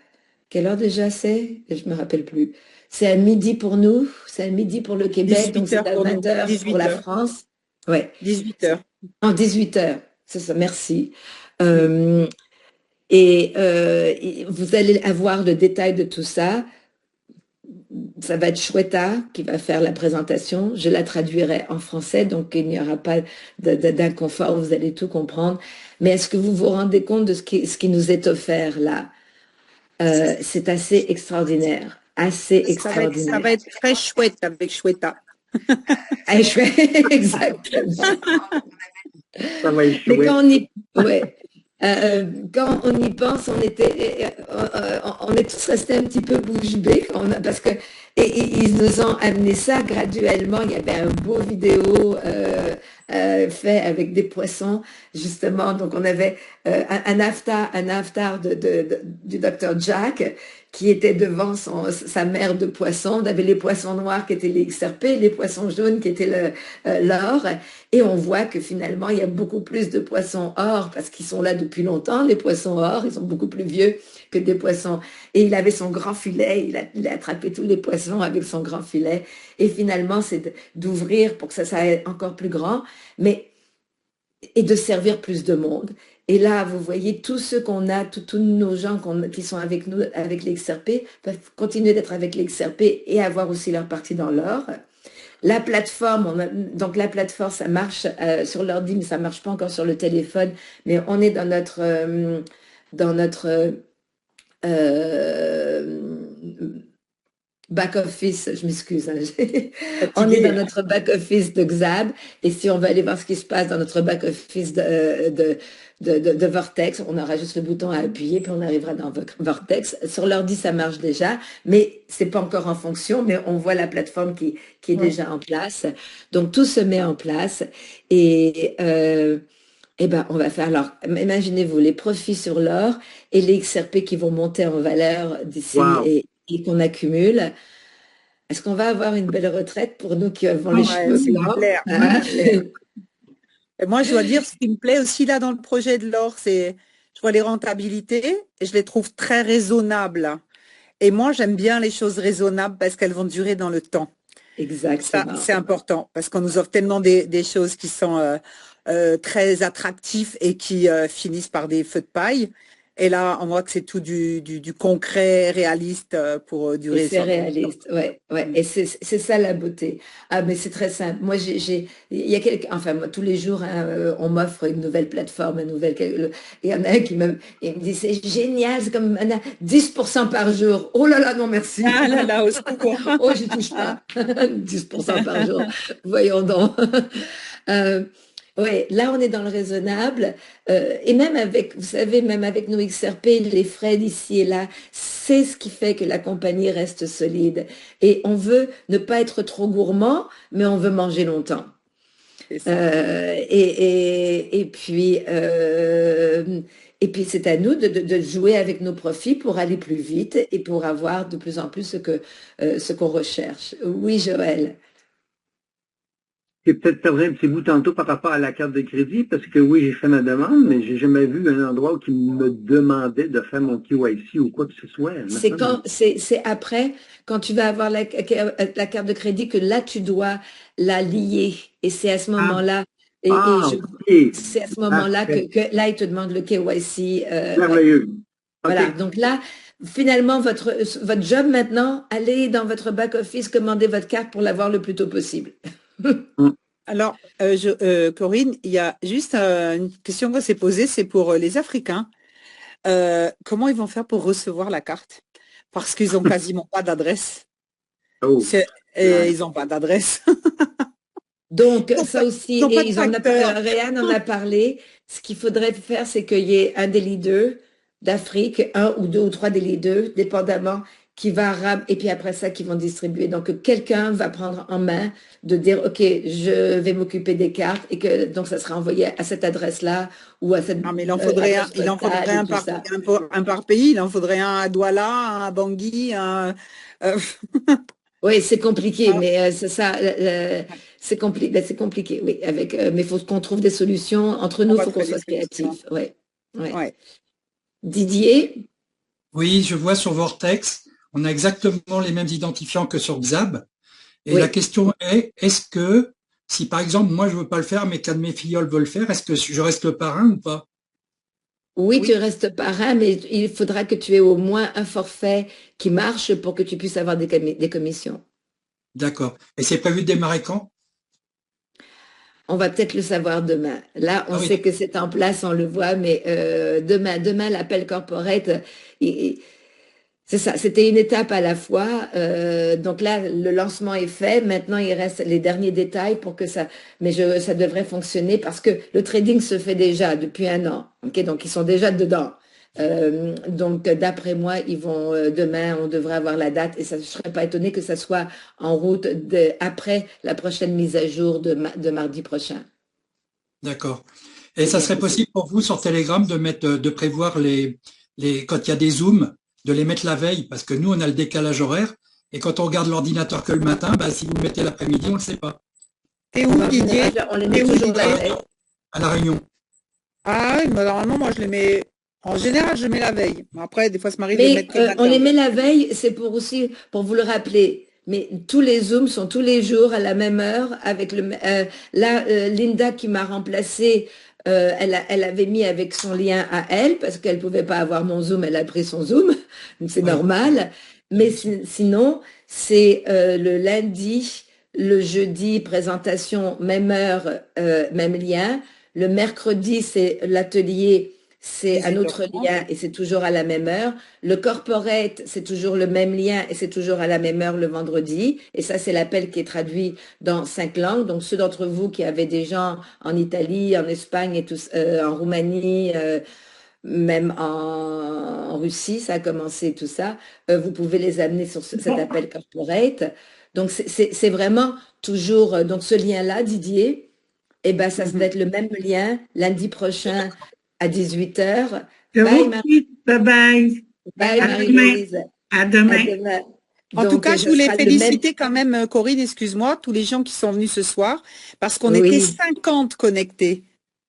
quelle heure déjà c'est? Je me rappelle plus. C'est à midi pour nous, c'est à midi pour le Québec, donc c'est à 20h pour la France. Ouais. 18h. En 18h, c'est ça, merci. Vous allez avoir le détail de tout ça. Ça va être Shweta qui va faire la présentation. Je la traduirai en français, donc il n'y aura pas d'inconfort, vous allez tout comprendre. Mais est-ce que vous vous rendez compte de ce qui nous est offert là? C'est assez extraordinaire. Assez extraordinaire. Ça va être très chouette avec Shweta. Exactement. Ça va être Mais chouette. quand on y pense, on est tous restés un petit peu bouche bée parce que ils nous ont amené ça graduellement. Il y avait un beau vidéo fait avec des poissons justement. Donc on avait un avatar du Dr Jack qui était devant sa mer de poissons. On avait les poissons noirs qui étaient les XRP, les poissons jaunes qui étaient l'or. Et on voit que finalement, il y a beaucoup plus de poissons or parce qu'ils sont là depuis longtemps. Les poissons or, ils sont beaucoup plus vieux que des poissons. Et il avait son grand filet, il a attrapé tous les poissons avec son grand filet. Et finalement, c'est d'ouvrir pour que ça soit encore plus grand, et de servir plus de monde. Et là, vous voyez, tous ceux qu'on a, tous nos gens qui sont avec nous, avec l'XRP, peuvent continuer d'être avec l'XRP et avoir aussi leur partie dans l'or. La plateforme, donc la plateforme, ça marche sur l'ordi, mais ça marche pas encore sur le téléphone. Mais on est dans notre back-office, je m'excuse, hein, on est dans notre back-office de XAB, et si on veut aller voir ce qui se passe dans notre back-office de Vortex, on aura juste le bouton à appuyer, puis on arrivera dans Vortex. Sur l'ordi, ça marche déjà, mais c'est pas encore en fonction, mais on voit la plateforme qui est déjà en place. Donc, tout se met en place, et ben, on va faire, alors, imaginez-vous, les profits sur l'or et les XRP qui vont monter en valeur d'ici et qu'on accumule. Est-ce qu'on va avoir une belle retraite pour nous qui avons les cheveux blancs? Clair. Et moi, je dois dire, ce qui me plaît aussi là dans le projet de l'or, c'est, je vois les rentabilités et je les trouve très raisonnables. Et moi, j'aime bien les choses raisonnables parce qu'elles vont durer dans le temps. Exactement. Ça, c'est important parce qu'on nous offre tellement des choses qui sont très attractives et qui finissent par des feux de paille. Et là, on voit que c'est tout du concret, réaliste pour durer. C'est réaliste, ouais. Et c'est ça la beauté. Ah, mais c'est très simple. Moi, il y a enfin, moi, tous les jours, hein, on m'offre une nouvelle plateforme, il y en a un il me dit, c'est génial, c'est comme 10% par jour. Oh là là, non, merci. Ah là là, au secours. Oh, je touche pas. 10% par jour. Voyons donc. Oui, là on est dans le raisonnable et même avec, vous savez, même avec nos XRP, les frais d'ici et là, c'est ce qui fait que la compagnie reste solide. Et on veut ne pas être trop gourmand, mais on veut manger longtemps. Et puis c'est à nous de jouer avec nos profits pour aller plus vite et pour avoir de plus en plus ce qu'on recherche. Oui, Joël. J'ai peut-être perdu un petit bout tantôt par rapport à la carte de crédit, parce que oui, j'ai fait ma demande, mais j'ai jamais vu un endroit où il me demandait de faire mon KYC ou quoi que ce soit. C'est après, quand tu vas avoir la carte de crédit, que là, tu dois la lier. Et c'est à ce moment-là, c'est à ce moment-là que là, il te demande le KYC. Merveilleux. Voilà, donc là, finalement, votre job maintenant, allez dans votre back-office, commandez votre carte pour l'avoir le plus tôt possible. Alors, Corinne, il y a juste une question qu'on s'est posée, c'est pour les Africains. Comment ils vont faire pour recevoir la carte? Parce qu'ils n'ont quasiment pas d'adresse. Ils n'ont pas d'adresse. Donc, ça aussi, Réan en a parlé. Ce qu'il faudrait faire, c'est qu'il y ait un des leaders d'Afrique, un ou deux ou trois des leaders, dépendamment, qui va et puis après ça, qui vont distribuer. Donc, quelqu'un va prendre en main de dire, OK, je vais m'occuper des cartes et que donc ça sera envoyé à cette adresse-là ou à cette. Non, mais il en faudrait un par pays. Il en faudrait un à Douala, un à Bangui, Oui, c'est compliqué, mais c'est compliqué, oui. Mais il faut qu'on trouve des solutions. Entre nous, il faut qu'on soit créatifs. Ouais. Didier? Oui, je vois sur Vortex, on a exactement les mêmes identifiants que sur XAB. Et la question est, est-ce que, si par exemple, moi je veux pas le faire, mais qu'un de mes filleuls veut le faire, est-ce que je reste le parrain ou pas? Oui, tu restes parrain, mais il faudra que tu aies au moins un forfait qui marche pour que tu puisses avoir des commissions. D'accord. Et c'est prévu de démarrer quand? On va peut-être le savoir demain. Là, on sait que c'est en place, on le voit, mais demain, l'appel corporate, c'est ça, c'était une étape à la fois. Donc là, le lancement est fait. Maintenant, il reste les derniers détails pour que ça devrait fonctionner parce que le trading se fait déjà depuis 1 an. Okay, donc, ils sont déjà dedans. Donc, d'après moi, demain, on devrait avoir la date et je ne serais pas étonnée que ça soit en route après la prochaine mise à jour de mardi prochain. D'accord. Et ça serait possible pour vous sur Telegram de prévoir quand il y a des zooms, de les mettre la veille, parce que nous, on a le décalage horaire, et quand on regarde l'ordinateur que le matin, si vous le mettez l'après-midi, on ne le sait pas. T'es où, Didier? On les met toujours la veille. À la Réunion. Ah oui, mais normalement, moi, je les mets... En général, je mets la veille. Après, des fois, ça m'arrive de mettre le matin. On les met la veille, c'est pour vous le rappeler. Mais tous les Zooms sont tous les jours à la même heure avec Linda qui m'a remplacé elle avait mis avec son lien à elle, parce qu'elle pouvait pas avoir mon Zoom, elle a pris son Zoom, c'est normal. Mais sinon, c'est le lundi, le jeudi, présentation, même heure, même lien. Le mercredi, c'est l'atelier, c'est un autre 18h30. lien et c'est toujours à la même heure. Le corporate, c'est toujours le même lien et c'est toujours à la même heure le vendredi. Et ça, c'est l'appel qui est traduit dans 5 langues. Donc, ceux d'entre vous qui avaient des gens en Italie, en Espagne et tout, en Roumanie, même en Russie, ça a commencé tout ça, vous pouvez les amener sur cet appel corporate. Donc, c'est vraiment toujours, donc ce lien-là, Didier, eh ben, ça va être le même lien lundi prochain à 18h. Je Bye, vous quitte. Bye bye. Bye, À demain. Marie-Louise. À À demain. demain. En tout Donc, cas, ce je voulais sera le même. féliciter quand même, Corinne, excuse-moi, tous les gens qui sont venus ce soir, parce qu'on était Oui, 50 connectés.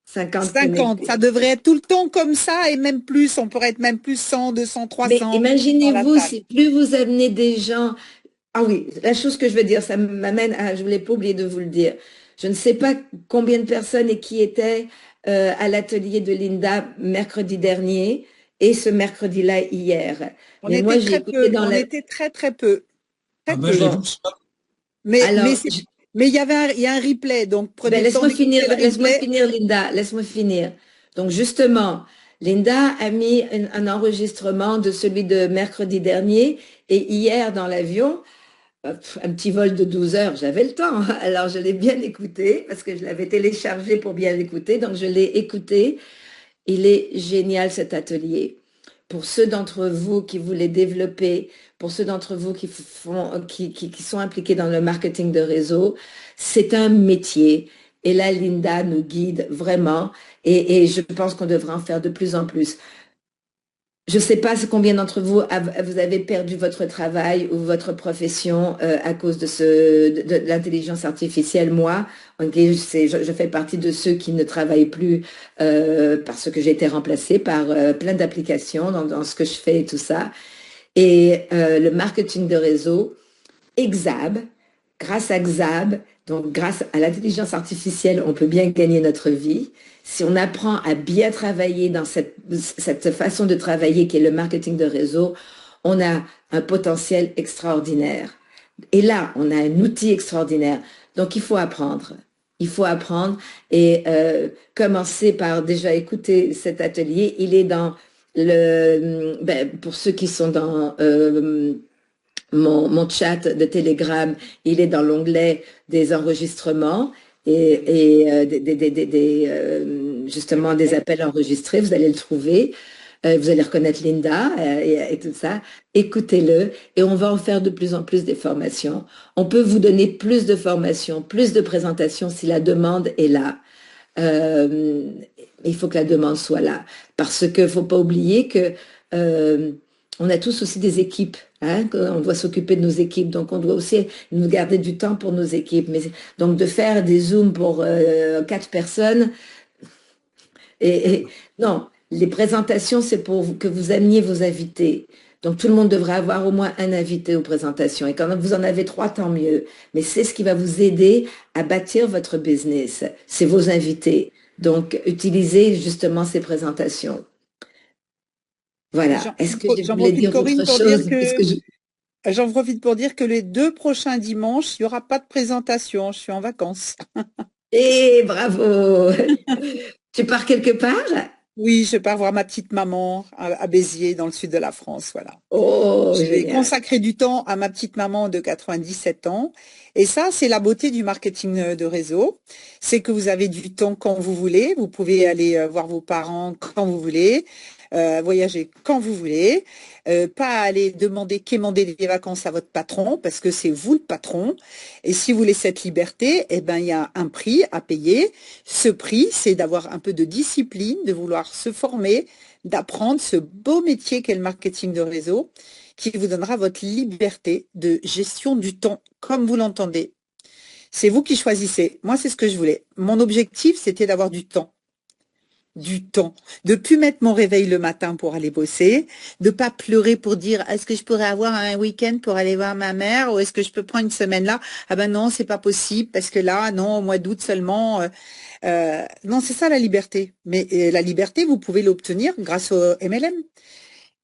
50 50. connectés. Ça devrait être tout le temps comme ça et même plus. On pourrait être même plus 100, 200, Mais 300 dans la imaginez-vous, salle. si plus vous amenez des gens. Ah oui, la chose que je veux dire, ça m'amène à, je voulais pas oublier de vous le dire. Je ne sais pas combien de personnes et qui étaient à l'atelier de Linda mercredi dernier et ce mercredi-là hier. On Mais moi, était j'ai très écouté peu. dans On la. était très, très peu. Ah, Très moi, je l'ai peu. vu ce soir. Mais Alors, il y avait il y a un replay, donc prenez ben, le temps d'écouter le laisse-moi replay. finir, Linda, laisse-moi finir. Donc, justement, Linda a mis un enregistrement de celui de mercredi dernier et hier dans l'avion, un petit vol de 12 heures, j'avais le temps. Alors, je l'ai bien écouté parce que je l'avais téléchargé pour bien l'écouter. Donc, je l'ai écouté. Il est génial cet atelier. Pour ceux d'entre vous qui voulaient développer, pour ceux d'entre vous qui sont impliqués dans le marketing de réseau, c'est un métier. Et là, Linda nous guide vraiment. Et je pense qu'on devrait en faire de plus en plus. Je ne sais pas combien d'entre vous vous avez perdu votre travail ou votre profession à cause de l'intelligence artificielle. Moi, je fais partie de ceux qui ne travaillent plus parce que j'ai été remplacée par plein d'applications dans ce que je fais et tout ça. Et le marketing de réseau, Xab, grâce à Xab, donc grâce à l'intelligence artificielle, on peut bien gagner notre vie. Si on apprend à bien travailler dans cette façon de travailler qui est le marketing de réseau, on a un potentiel extraordinaire. Et là, on a un outil extraordinaire. Donc, il faut apprendre. Il faut apprendre et commencer par déjà écouter cet atelier. Il est dans pour ceux qui sont dans mon chat de Telegram, il est dans l'onglet des enregistrements et justement des appels enregistrés. Vous allez le trouver. Vous allez reconnaître Linda et tout ça. Écoutez-le et on va en faire de plus en plus des formations. On peut vous donner plus de formations, plus de présentations si la demande est là. Il faut que la demande soit là parce que faut pas oublier que on a tous aussi des équipes, hein, on doit s'occuper de nos équipes, donc on doit aussi nous garder du temps pour nos équipes. Mais donc de faire des zooms pour 4 personnes, non, les présentations c'est pour que vous ameniez vos invités. Donc tout le monde devrait avoir au moins un invité aux présentations. Et quand vous en avez 3, tant mieux. Mais c'est ce qui va vous aider à bâtir votre business. C'est vos invités. Donc utilisez justement ces présentations. Voilà. Est-ce que je voulais dire autre chose? J'en profite pour dire que les 2 prochains dimanches, il n'y aura pas de présentation. Je suis en vacances. Eh, bravo! Tu pars quelque part? Oui, je pars voir ma petite maman à Béziers, dans le sud de la France, voilà. Oh, je vais consacrer du temps à ma petite maman de 97 ans. Et ça, c'est la beauté du marketing de réseau. C'est que vous avez du temps quand vous voulez. Vous pouvez aller voir vos parents quand vous voulez. Voyager quand vous voulez, pas aller quémander des vacances à votre patron parce que c'est vous le patron. Et si vous voulez cette liberté, eh ben il y a un prix à payer. Ce prix, c'est d'avoir un peu de discipline, de vouloir se former, d'apprendre ce beau métier qu'est le marketing de réseau, qui vous donnera votre liberté de gestion du temps, comme vous l'entendez. C'est vous qui choisissez. Moi, c'est ce que je voulais. Mon objectif, c'était d'avoir du temps. du temps, de plus mettre mon réveil le matin pour aller bosser, de pas pleurer pour dire est-ce que je pourrais avoir un week-end pour aller voir ma mère ou est-ce que je peux prendre une semaine là? Ah ben non, c'est pas possible parce que là, non, au mois d'août seulement. Non, c'est ça la liberté. Mais la liberté, vous pouvez l'obtenir grâce au MLM.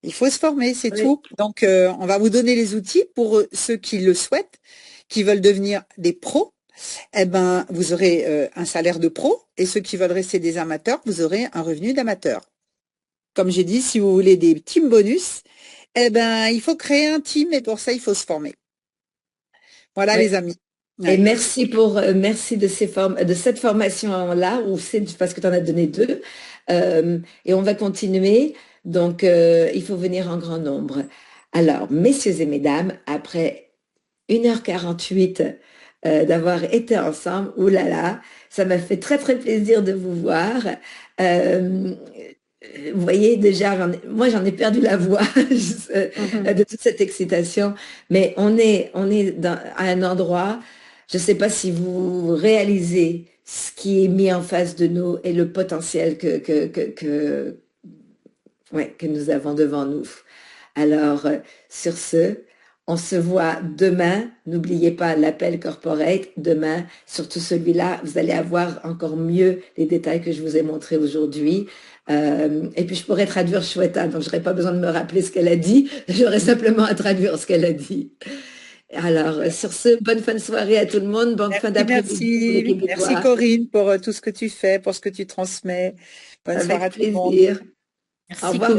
Il faut se former, c'est tout. Donc, on va vous donner les outils pour ceux qui le souhaitent, qui veulent devenir des pros. Eh ben, vous aurez un salaire de pro, et ceux qui veulent rester des amateurs, vous aurez un revenu d'amateur. Comme j'ai dit, si vous voulez des team bonus, eh ben, il faut créer un team, et pour ça, il faut se former. Voilà, les amis. Et merci de cette formation-là, ou c'est parce que tu en as donné 2. Et on va continuer. Donc, il faut venir en grand nombre. Alors, messieurs et mesdames, après 1h48 d'avoir été ensemble, oulala, ça m'a fait très très plaisir de vous voir. Vous voyez déjà, moi j'en ai perdu la voix de toute cette excitation, mais on est à un endroit, je ne sais pas si vous réalisez ce qui est mis en face de nous et le potentiel que nous avons devant nous. Alors, sur ce, on se voit demain. N'oubliez pas l'appel corporate. Demain, surtout celui-là, vous allez avoir encore mieux les détails que je vous ai montrés aujourd'hui. Et puis, je pourrais traduire Shweta, donc je n'aurais pas besoin de me rappeler ce qu'elle a dit. J'aurais simplement à traduire ce qu'elle a dit. Alors, sur ce, bonne fin de soirée à tout le monde. Bonne fin d'après-midi. Merci Corinne pour tout ce que tu fais, pour ce que tu transmets. Bonne soirée à tout le monde. Au revoir.